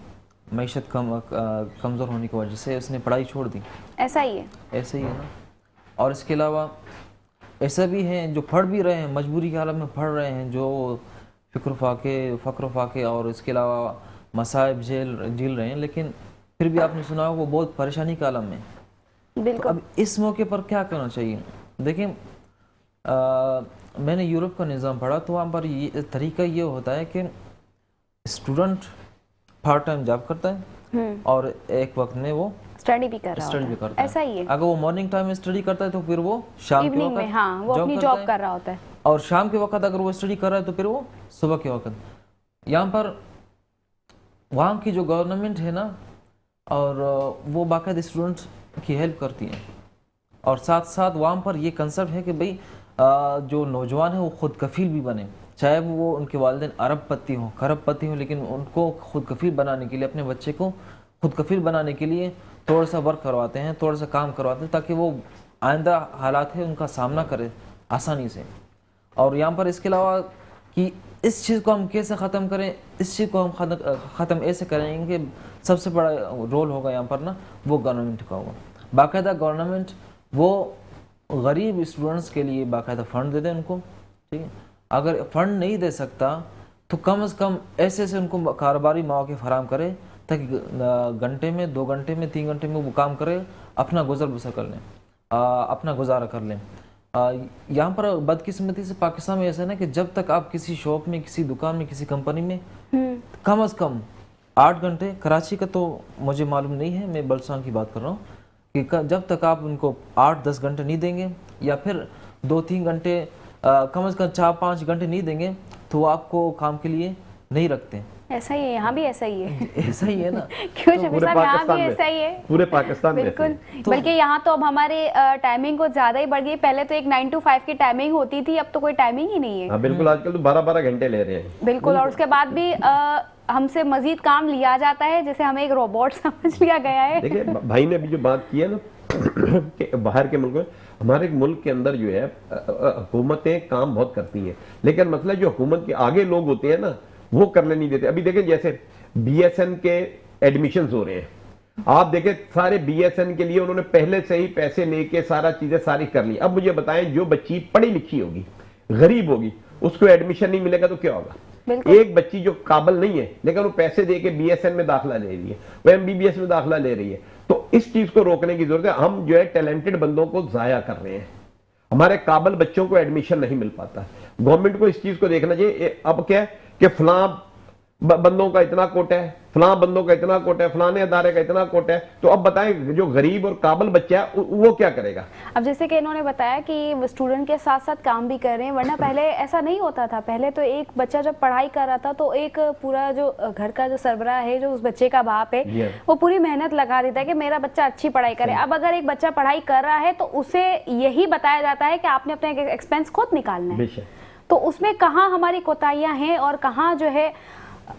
मईशत कमज़ोर होने की वजह से उसने पढ़ाई छोड़ दी। ऐसा ही है। ऐसे ही है ना। और इसके अलावा ऐसा भी हैं जो पढ़ भी रहे हैं, मजबूरी के हालत में पढ़ रहे हैं, जो फ़क्र फाके और इसके अलावा मसाइब झेल रहे हैं, लेकिन फिर भी आपने सुना वो बहुत परेशानी के आलम में। बिल्कुल। तो अब इस मौके पर क्या करना चाहिए? देखिए, मैंने यूरोप का निज़ाम पढ़ा, तो वहाँ पर ये तरीका ये होता है कि स्टूडेंट पार्ट टाइम जॉब करता है और एक वक्त में वो स्टडी भी कर रहा स्टडी भी होता करता है। है। ऐसा ही है। अगर वो मॉर्निंग टाइम में स्टडी करता है तो फिर वो शाम के इवनिंग में, वक्त हाँ, वो अपनी करता जॉब है। कर रहा होता है। और शाम के वक्त अगर वो स्टडी कर रहा है तो फिर वो सुबह के वक्त। यहाँ पर वहाँ की जो गवर्नमेंट है ना, और वो बाकायदा स्टूडेंट की हेल्प करती है। और साथ साथ वहाँ पर ये कंसेप्ट है कि भाई जो नौजवान है वो खुद कफील भी बने, चाहे वो उनके वालिदैन अरबपति हों, खरबपति हों, लेकिन उनको खुद कफील बनाने के लिए, अपने बच्चे को खुद कफील बनाने के लिए थोड़ा सा वर्क करवाते हैं, थोड़ा सा काम करवाते हैं, ताकि वो आइंदा हालात है उनका सामना करे आसानी से। और यहाँ पर इसके अलावा कि इस चीज़ को हम कैसे ख़त्म करें, इस चीज़ को हम ख़त्म ऐसे करेंगे कि सबसे बड़ा रोल होगा यहाँ पर ना, वो गवर्नमेंट का होगा। बाकायदा गवर्नमेंट वो गरीब स्टूडेंट्स के लिए बाकायदा फ़ंड दे दें उनको, ठीक है। अगर फंड नहीं दे सकता तो कम से कम ऐसे उनको कारोबारी मौके फराम करे, ताकि घंटे में, 2 घंटे में, 3 घंटे में वो काम करे, अपना गुजर बसर कर लें, अपना गुजारा कर लें। यहाँ पर बदकिस्मती से पाकिस्तान में ऐसा है ना कि जब तक आप किसी शॉप में, किसी दुकान में, किसी कंपनी में कम से कम 8 घंटे, कराची का तो मुझे मालूम नहीं है, मैं बलसां की बात कर रहा हूँ, कि जब तक आप उनको 8-10 घंटे नहीं देंगे, या फिर 2-3 घंटे, कम से कम 4-5 घंटे नहीं देंगे, तो वो आपको काम के लिए नहीं रखते। ऐसा ही है, यहाँ भी ऐसा ही है। ऐसा ही है ना। क्यों शफी साहब, यहाँ भी ऐसा ही है। पूरे पाकिस्तान में बिल्कुल। ऐसे बल्कि यहाँ तो अब हमारे टाइमिंग को ज्यादा ही बढ़ गई। पहले तो एक 9 to 5 की टाइमिंग होती थी, अब तो कोई टाइमिंग ही नहीं है। हाँ बिल्कुल, आजकल तो 12-12 घंटे ले रहे हैं। बिल्कुल। और उसके बाद भी हमसे मजीद काम लिया जाता है, जैसे हमें एक रोबोट समझ लिया गया है। देखिए, भाई ने अभी जो बात की है ना कि बाहर के मुल्क में, हमारे मुल्क के अंदर जो है हुकूमतें काम बहुत करती हैं, लेकिन मसला जो हुकूमत के आगे लोग होते हैं ना, वो करने नहीं देते। अभी देखें, जैसे BSN के एडमिशन्स हो रहे हैं, आप देखें सारे BSN के लिए उन्होंने पहले से ही पैसे लेके सारा चीजें सारी कर ली। अब मुझे बताएं, जो बच्ची पढ़ी लिखी होगी, गरीब होगी, उसको एडमिशन नहीं मिलेगा तो क्या होगा? एक बच्ची जो काबिल नहीं है, लेकिन वो पैसे दे के BSN में दाखिला ले रही है, वो MBBS में दाखिला ले रही है, तो इस चीज को रोकने की जरूरत है। हम जो है टैलेंटेड बंदों को जाया कर रहे हैं, हमारे काबिल बच्चों को एडमिशन नहीं मिल पाता। गवर्नमेंट को इस चीज को देखना चाहिए। अब क्या है कि फलां बंदों का इतना कोटा है, फलां बंदों का इतना कोटा है, फलाने अदारे का इतना कोटा है, तो अब बताएं जो गरीब और काबिल बच्चा है वो क्या करेगा? अब जैसे कि इन्होंने बताया कि स्टूडेंट के साथ साथ काम भी कर रहे हैं, वरना पहले ऐसा नहीं होता था। पहले तो एक बच्चा जब पढ़ाई कर रहा था तो एक पूरा जो घर का जो सरबराह है, जो उस बच्चे का बाप है, वो पूरी मेहनत लगा देता है कि मेरा बच्चा अच्छी पढ़ाई करे। अब अगर एक बच्चा पढ़ाई कर रहा है तो उसे यही बताया जाता है कि आपने अपने एक्सपेंस खुद निकालना है। तो उसमें कहाँ हमारी कोताहियां हैं और कहाँ जो है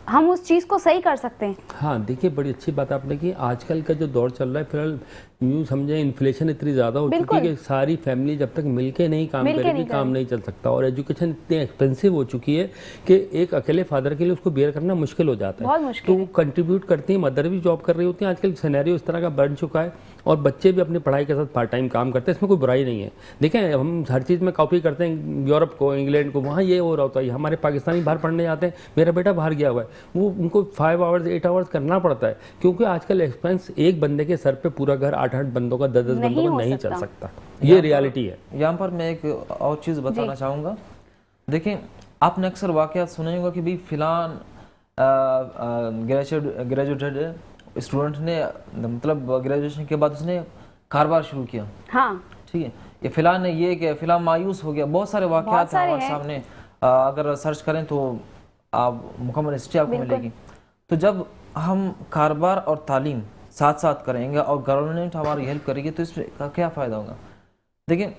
हम उस चीज़ को सही कर सकते हैं। हाँ देखिए, बड़ी अच्छी बात आपने की। आजकल का जो दौर चल रहा है, फिलहाल यूँ समझे इन्फ्लेशन इतनी ज़्यादा हो चुकी है कि सारी फैमिली जब तक मिलके नहीं काम करेगी, काम नहीं चल सकता। और एजुकेशन इतनी एक्सपेंसिव हो चुकी है कि एक अकेले फादर के लिए उसको बेयर करना मुश्किल हो जाता है। बहुत मुश्किल तो वो कंट्रीब्यूट करती हैं, मदर भी जॉब कर रही होती हैं। आजकल सिनेरियो इस तरह का बढ़ चुका है, और बच्चे भी अपनी पढ़ाई के साथ पार्ट टाइम काम करते हैं। इसमें कोई बुराई नहीं है। देखें, हम हर चीज़ में कॉपी करते हैं यूरोप को, इंग्लैंड को, वहाँ ये हो रहा होता है। हमारे पाकिस्तानी बाहर पढ़ने जाते हैं, मेरा बेटा बाहर गया हुआ है, वो उनको 5 आवर्स 8 आवर्स करना पड़ता है, क्योंकि आजकल एक्सपेंस एक बंदे के सर पे पूरा घर 8-8 बंदों का 10-10 बंदों का नहीं चल सकता। ये रियलिटी है। यहाँ पर मैं एक और चीज़ बताना चाहूँगा। देखिए, आपने अक्सर वाक़यात सुने होगा कि भाई फिलान ग्रेजुएटेड है, स्टूडेंट ने मतलब ग्रेजुएशन के बाद उसने कारोबार शुरू किया, हाँ ठीक है, ये फिलहाल ने ये कि फिलहाल मायूस हो गया, बहुत सारे वाकयात हैं हमारे सामने, अगर सर्च करें तो आप मुकम्मल हिस्ट्री आपको मिलेगी। तो जब हम कारोबार और तालीम साथ साथ करेंगे और गवर्नमेंट हमारी हेल्प करेगी तो इसका क्या फ़ायदा होगा? देखिए,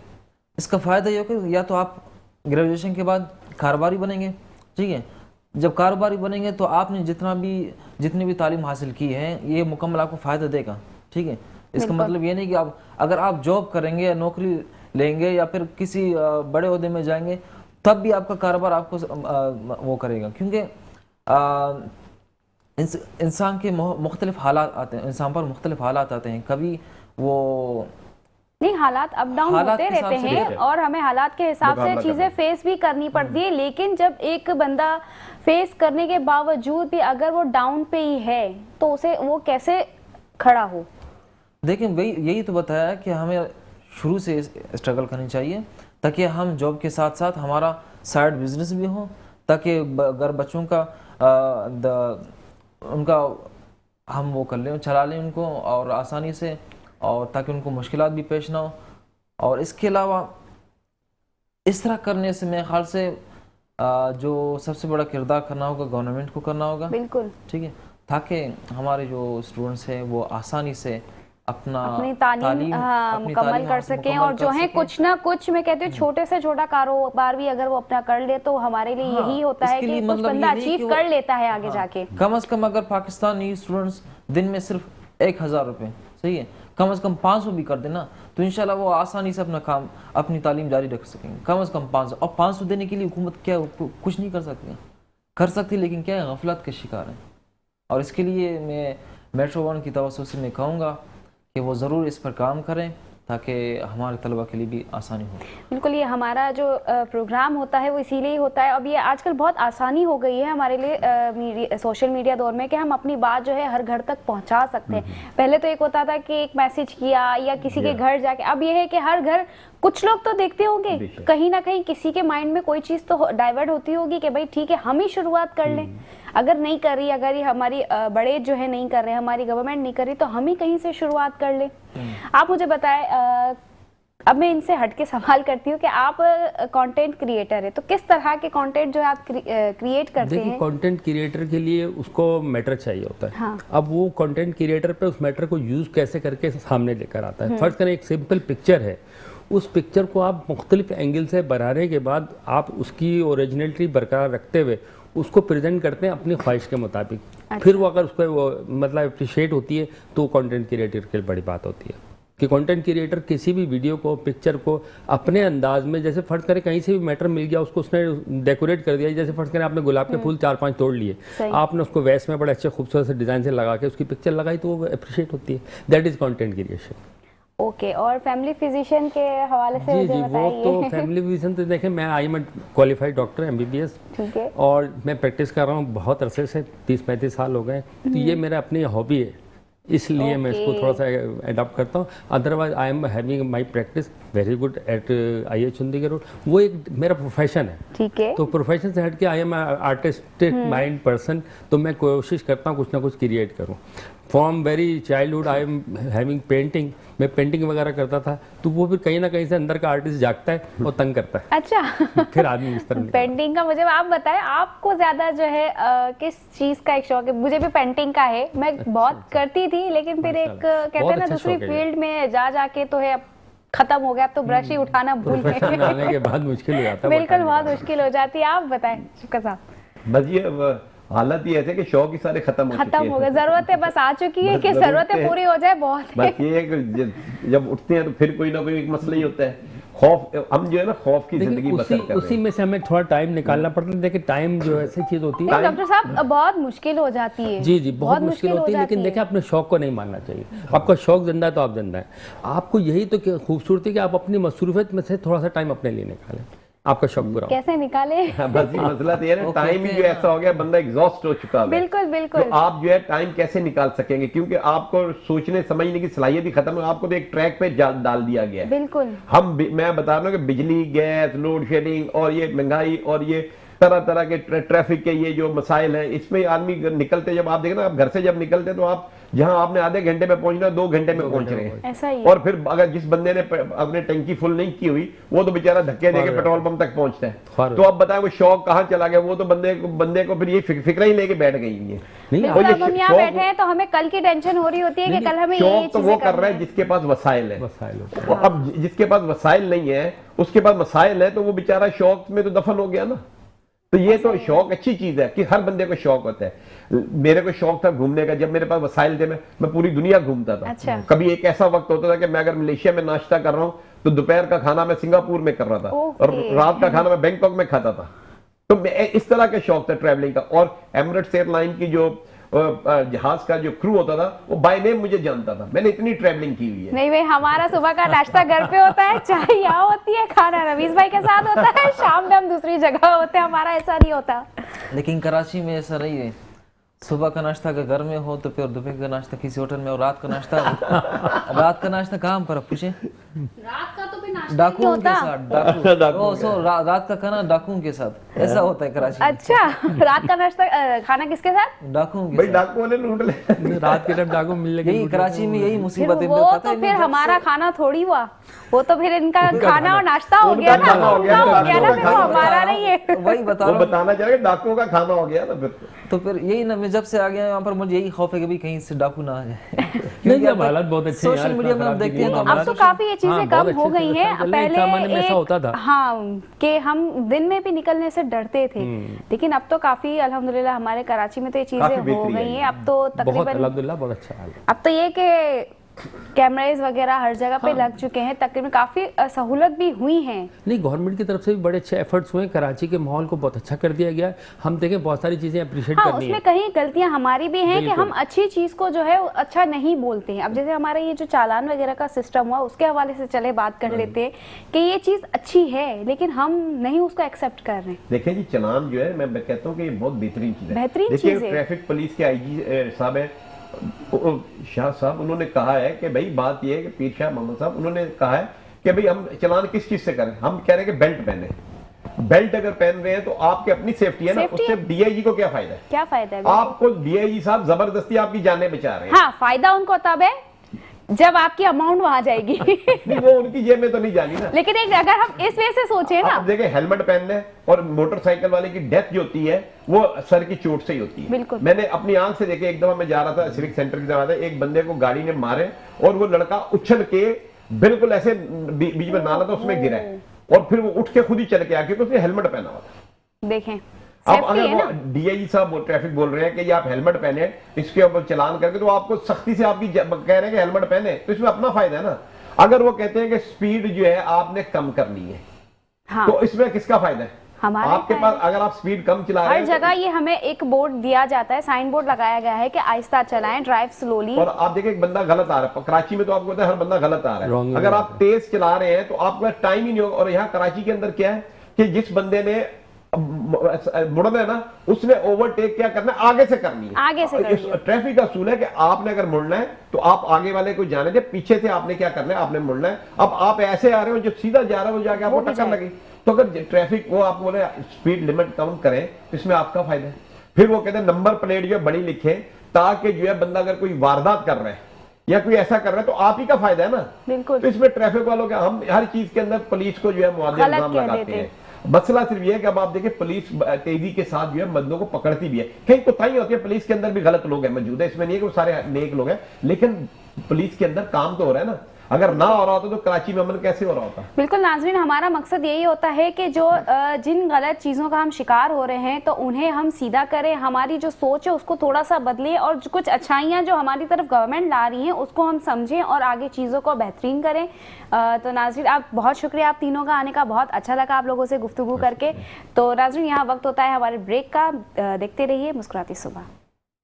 इसका फ़ायदा ये होगा या तो आप ग्रेजुएशन के बाद कारोबारी बनेंगे, ठीक है, जब कारोबारी बनेंगे तो आपने जितनी भी तालीम हासिल की है ये मुकम्मल आपको फ़ायदा देगा, ठीक है। इसका मतलब ये नहीं कि आप अगर आप जॉब करेंगे या नौकरी लेंगे या फिर किसी बड़े ओहदे में जाएंगे तब भी आपका कारोबार आपको वो करेगा, क्योंकि इंसान के मुख्तलिफ हालात आते हैं, इंसान पर मुख्तलिफ हालात आते हैं, कभी वो नहीं, हालात अप डाउन होते रहते हैं और हमें हालात के हिसाब से चीजें फेस भी करनी पड़ती है। लेकिन जब एक बंदा फेस करने के बावजूद भी अगर वो डाउन पे ही है तो उसे वो कैसे खड़ा हो? देखिए वही यही तो बताया कि हमें शुरू से स्ट्रगल करनी चाहिए ताकि हम जॉब के साथ साथ हमारा साइड बिजनेस भी हो, ताकि अगर बच्चों का उनका हम वो कर लें, चला लें उनको और आसानी से, और ताकि उनको मुश्किलात भी पेश ना हो। और इसके अलावा इस तरह करने से मेरे ख्याल से जो सबसे बड़ा किरदार करना होगा गवर्नमेंट को करना होगा, बिल्कुल, ठीक है, ताकि हमारे जो स्टूडेंट्स हैं वो आसानी से अपनी तालीम मुकम्मल कर सकें और जो है कुछ ना कुछ, मैं कहती हूँ छोटे से छोटा कारोबार भी अगर वो अपना कर ले तो हमारे लिए यही होता है कि कुछ बंदा अचीव कर लेता है आगे जाके। कम से कम अगर पाकिस्तानी स्टूडेंट्स दिन में सिर्फ 1000 रुपये, सही है, कम से कम 500 भी कर देना तो इंशाल्लाह वो आसानी से अपना काम, अपनी तालीम जारी रख सकेंगे। कम से कम 500, और 500 देने के लिए हुकूमत क्या कुछ नहीं कर सकती, लेकिन क्या है, गफलत के शिकार हैं। और इसके लिए मैं मेट्रो 1 की तवज्जो से मैं कहूँगा कि वो ज़रूर इस पर काम करें ताकि हमारे तलबा के लिए भी आसानी हो। बिल्कुल, ये हमारा जो प्रोग्राम होता है वो इसीलिए होता है। अब ये आजकल बहुत आसानी हो गई है हमारे लिए सोशल मीडिया दौर में कि हम अपनी बात जो है हर घर तक पहुंचा सकते हैं। पहले तो एक होता था कि एक मैसेज किया या किसी के घर जाके, अब ये है कि हर घर, कुछ लोग तो देखते होंगे कहीं ना कहीं किसी के माइंड में कोई चीज़ तो डाइवर्ट होती होगी कि भाई ठीक है हम ही शुरुआत कर लें। अगर नहीं कर रही, अगर ये हमारी बड़े जो है नहीं कर रहे, हमारी गवर्नमेंट नहीं कर रही, तो हम ही कहीं से शुरुआत कर लें। आप मुझे बताएं, अब मैं इनसे हट के सवाल करती हूँ कि आप कंटेंट क्रिएटर है तो किस तरह के कंटेंट जो आप क्रिएट करते हैं? देखिए, कंटेंट क्रिएटर के लिए उसको मैटर चाहिए होता है। हाँ। अब वो कंटेंट क्रिएटर पे उस मैटर को यूज कैसे करके सामने लेकर आता है। फर्स्ट करें, एक सिंपल पिक्चर है, उस पिक्चर को आप मुख्तलिफ एंगल से बनाने के बाद आप उसकी ओरिजिनलिटी बरकरार रखते हुए उसको प्रेजेंट करते हैं अपनी ख्वाहिश के मुताबिक। अच्छा। फिर वो अगर उसको वो मतलब अप्रिशिएट होती है तो कंटेंट क्रिएटर के लिए बड़ी बात होती है कि कंटेंट क्रिएटर किसी भी वीडियो को, पिक्चर को अपने अंदाज में, जैसे फर्ज करें कहीं से भी मैटर मिल गया उसको उसने डेकोरेट कर दिया। जैसे फर्ज करें आपने गुलाब के फूल 4-5 तोड़ लिए, आपने उसको वैस में बड़े अच्छे खूबसूरत से डिज़ाइन से लगा के उसकी पिक्चर लगाई तो वो अप्रिशिएट होती है। That is content creation. Okay, और फैमिली फिजिशियन के हवाले से जी वो तो फैमिली फिजिशियन तो देखें, मैं I am qualified doctor MBBS, ठीक है, और मैं प्रैक्टिस कर रहा हूँ बहुत अरसे से, 30-35 साल हो गए। तो ये मेरा अपनी हॉबी है, इसलिए मैं इसको थोड़ा सा अडॉप्ट करता हूँ। Otherwise I am having my practice very good at IH Chandigarh road. वो एक मेरा प्रोफेशन है, ठीक है, तो प्रोफेशन से हट के I am artistic mind person, तो मैं कोशिश करता हूँ कुछ ना कुछ क्रिएट करूँ। From very childhood I am having painting, मैं पेंटिंग वगैरह करता था, तो वो फिर कहीं ना कहीं से अंदर का आर्टिस्ट जागता है और तंग करता है। अच्छा फिर आदमी इस तरह पेंटिंग का मुझे आप बताएं, आपको ज्यादा जो है किस चीज का एक शौक है? मुझे भी पेंटिंग का है, मैं बहुत करती थी, लेकिन फिर एक कहते हैं ना दूसरी फील्ड में जाके तो है खत्म हो गया, अब तो ब्रश ही उठाना भूल गए। आने के बाद मुश्किल हो जाता है, बिल्कुल बहुत मुश्किल हो जाती है। आप बताएं शुक्र साहब। बस ये हालत ये ऐसे कि शौक ही सारे खत्म हो गए, जरूरतें बस आ चुकी है कि जरूरतें पूरी हो जाए, बहुत बस ये है कि जब उठते हैं तो फिर कोई ना कोई एक मसला ही होता है। खौफ, हम जो है ना खौफ की जिंदगी बसर कर रहे हैं, उसी में से हमें थोड़ा टाइम निकालना पड़ता है। देखिए टाइम जो ऐसी चीज होती है डॉक्टर साहब बहुत मुश्किल हो जाती है। जी बहुत मुश्किल होती है, लेकिन देखिए अपने शौक को नहीं मानना चाहिए। आपका शौक जिंदा है तो आप जिंदा है। आपको यही तो खूबसूरती कि आप अपनी मसरूफियत में से थोड़ा सा टाइम अपने लिए निकालें, आपका शौक पूरा कैसे निकाले? बस ये मसला तो है ना, टाइम ही जो ऐसा हो गया, बंदा एग्जॉस्ट हो चुका है। बिल्कुल बिल्कुल। तो आप जो है टाइम कैसे निकाल सकेंगे, क्योंकि आपको सोचने समझने की सलाहियत ही खत्म है, आपको तो एक ट्रैक पे डाल दिया गया है। बिल्कुल। मैं बता रहा हूँ कि बिजली, गैस, लोड शेडिंग और ये महंगाई और ये तरह तरह के ट्रैफिक के ये जो मसाइल हैं, इसमें आदमी निकलते, जब आप देखें ना, आप घर से जब निकलते तो आप जहां आपने आधे घंटे में पहुंचना 2 घंटे में पहुंच रहे हैं। ऐसा ही है। और फिर अगर जिस बंदे ने अपने टंकी फुल नहीं की हुई, वो तो बेचारा धक्के देके पेट्रोल पंप तक पहुंचता है। तो अब बताएं वो शौक कहाँ चला गया? वो तो बंदे को फिर ये फिक्र ही लेके बैठ गई है। बिल्कुल, अब हम यहाँ बैठे हैं तो हमें कल की टेंशन हो रही होती है कि कल हमें ये शौक तो वो कर रहा है जिसके पास वसाइल है। वसाइल अब जिसके पास वसाइल नहीं है, उसके पास मसाइल है, तो वो बेचारा शौक में तो दफन हो गया ना। तो ये तो शौक अच्छी चीज है कि हर बंदे को शौक होता है। मेरे को शौक था घूमने का, जब मेरे पास वसाइल थे मैं पूरी दुनिया घूमता था। अच्छा। कभी एक ऐसा वक्त होता था कि मैं अगर मलेशिया में नाश्ता कर रहा हूँ तो दोपहर का खाना मैं सिंगापुर में कर रहा था और रात का खाना मैं बैंकॉक में खाता था। तो इस तरह का शौक था ट्रैवलिंग का। और एमिरेट्स एयरलाइन की जो जहाज का जो क्रू होता था वो बाय नेम मुझे जानता था। मैंने इतनी ट्रैवलिंग की हुई है। नहीं भाई, हमारा सुबह का नाश्ता घर पे होता है, चाय यहाँ होती है, खाना रवीश भाई के साथ होता है, शाम में हम दूसरी जगह होते हैं, हमारा ऐसा नहीं होता। लेकिन कराची में ऐसा नहीं है। सुबह का नाश्ता अगर घर में हो तो फिर दोपहर का नाश्ता किसी होटल में, और रात का नाश्ता कहाँ पर पूछे? रात का तो फिर नाश्ता डाकुओं के साथ। रात का खाना डाकुओं के साथ ऐसा होता है कराची में। अच्छा, रात का नाश्ता खाना किसके साथ? डाकुओं के भाई साथ। डाकुओं ने लूट ले। रात के टाइम डाकू मिलने के यही कराची में यही मुसीबत है। वो तो फिर हमारा खाना थोड़ी हुआ, वो तो फिर इनका खाना और नाश्ता हो गया ना, हो गया ना, फिर वो हमारा नहीं है। वही बता वो रहा हूँ। बताना चाह रहे डाकुओं का खाना हो गया ना फिर। तो फिर यही ना, मैं जब से आ गया यहाँ पर मुझे यही खौफ है कि भाई कहीं से डाकू ना आ जाए। नहीं, अब हालात बहुत अच्छे हैं सोशल यार, मीडिया में हम देखते हैं तो अब तो काफी ये चीजें हाँ, कम बहुत हो अच्छे गई से हैं। चल रही है। पहले जमाने में ऐसा होता था। हाँ, कि हम दिन में भी निकलने से डरते थे, लेकिन अब तो काफी अल्हम्दुलिल्लाह हमारे कराची में तो ये चीजें काफी हो बेहतरी गई आई हैं। है। अब तो बहुत तकरीबन अल्हम्दुलिल्लाह बहुत अच्छा हाल है। अब तो ये कि कैमराज वगैरह हर जगह पे लग चुके हैं, तकरीबन काफी सहूलत भी हुई हैं। नहीं, गवर्नमेंट की तरफ से भी बड़े अच्छे एफर्ट्स हुए। कराची के माहौल को बहुत अच्छा कर दिया गया है। हम देखें बहुत सारी चीजें अप्रिशिएट हाँ, करनी उसमें है। कहीं गलतियां हमारी भी हैं कि बिल्कुल। हम अच्छी चीज को जो है वो अच्छा नहीं बोलते हैं। अब जैसे हमारा ये जो चालान वगैरह का सिस्टम हुआ, उसके हवाले से चले बात कर लेते हैं कि ये चीज अच्छी है, लेकिन हम नहीं उसको एक्सेप्ट कर रहे हैं। देखिए जी, चलान जो है मैं कहता हूँ कि ये बहुत बेहतरीन चीज है। बेहतरीन देखिए चीज़ है। ट्रैफिक पुलिस के आईजी साहब है शाह साहब, उन्होंने कहा है कि भाई बात ये है कि पीर शाह मोहम्मद साहब उन्होंने कहा है कि भाई हम चलान किस चीज से करें। हम कह रहे हैं कि बेल्ट पहने। बेल्ट अगर पहन रहे हैं तो आपकी अपनी सेफ्टी है ना, सेफ्टी उससे डीआईजी को क्या फायदा है? क्या फायदा है? आपको डीआईजी साहब जबरदस्ती आपकी जानें बचा रहे हैं। हाँ, फायदा उनको तब है जब आपकी अमाउंट वहां जाएगी। नहीं, वो उनकी जेब में तो नहीं जानी ना। लेकिन एक अगर हम इस वे से सोचे ना, आप देखिए हेलमेट पहनने और मोटरसाइकिल वाले की डेथ जो होती है वो सर की चोट से ही होती है। बिल्कुल। मैंने अपनी आंख से देखे, एक दफा मैं जा रहा था सिविक सेंटर की तरफ, एक बंदे को गाड़ी ने मारे और वो लड़का उछल के बिल्कुल ऐसे बीच में नाला था उसमें गिरा है और फिर वो उठ के खुद ही चल के आया क्योंकि उसने हेलमेट पहना हुआ था। देखें अब सेफ्टी अगर है वो ना। डीआईजी साहब ट्रैफिक बोल रहे हैं कि ये आप हेलमेट पहने, इसके ऊपर चलान करके, तो आपको सख्ती से आपकी कह रहे हैं कि हेलमेट पहने, तो इसमें अपना फायदा है ना। अगर वो कहते हैं कि स्पीड जो है आपने कम करनी है, हाँ, तो इसमें किसका फायदा है? हमारा आपके फायदा। पास अगर आप स्पीड कम चला रहे हर हैं जगह ये हमें एक बोर्ड दिया जाता है, साइन बोर्ड लगाया गया है कि आहिस्ता चलाएं, ड्राइव स्लोली। और आप देखिए एक बंदा गलत आ रहा है कराची में, तो आपको पता है हर बंदा गलत आ रहा Wrong है। में अगर जा आप तेज चला रहे हैं तो आपका टाइम ही नहीं होगा। और यहाँ कराची के अंदर क्या है कि जिस बंदे ने मुड़ना है ना, उसने ओवरटेक क्या करना है, आगे से करनी है। आगे से करनी है। ट्रैफिक का असूल है कि आपने अगर मुड़ना है तो आप आगे वाले को जाने दे, पीछे से आपने क्या करना है, आपने मुड़ना है। अब आप ऐसे आ रहे हो, जो सीधा जा रहा है वो जाके आपको टक्कर लगी, तो अगर ट्रैफिक वो आप बोले स्पीड लिमिट कम करें तो इसमें आपका फायदा है। फिर वो कहते हैं नंबर प्लेट जो है बड़ी लिखे, ताकि जो है बंदा अगर कोई वारदात कर रहा है या कोई ऐसा कर रहा है तो आप ही का फायदा है ना। बिल्कुल। तो इसमें ट्रैफिक वालों का हम हर चीज के अंदर पुलिस को जो है मुआवजा गलत इल्जाम कह लगाते देते हैं। मसला सिर्फ ये है कि अब आप देखिए पुलिस तेजी के साथ जो है बंदों को पकड़ती भी है। कहीं कोताही होती है, पुलिस के अंदर भी गलत लोग हैं मौजूद है, इसमें नहीं है कि वो सारे नेक लोग हैं, लेकिन पुलिस के अंदर काम तो हो रहा है ना। अगर ना हो रहा होता तो कराची में अमन कैसे हो रहा होता? बिल्कुल नाज़रीन, हमारा मकसद यही होता है कि जो जिन गलत चीज़ों का हम शिकार हो रहे हैं तो उन्हें हम सीधा करें, हमारी जो सोच है उसको थोड़ा सा बदलें और कुछ अच्छाइयाँ जो हमारी तरफ गवर्नमेंट ला रही हैं उसको हम समझें और आगे चीज़ों को बेहतरीन करें। तो नाज़रीन, आप बहुत शुक्रिया आप तीनों का आने का, बहुत अच्छा लगा आप लोगों से गुफ्तगू करके। तो नाज़रीन, यहाँ वक्त होता है हमारे ब्रेक का। देखते रहिए मुस्कुराती सुबह।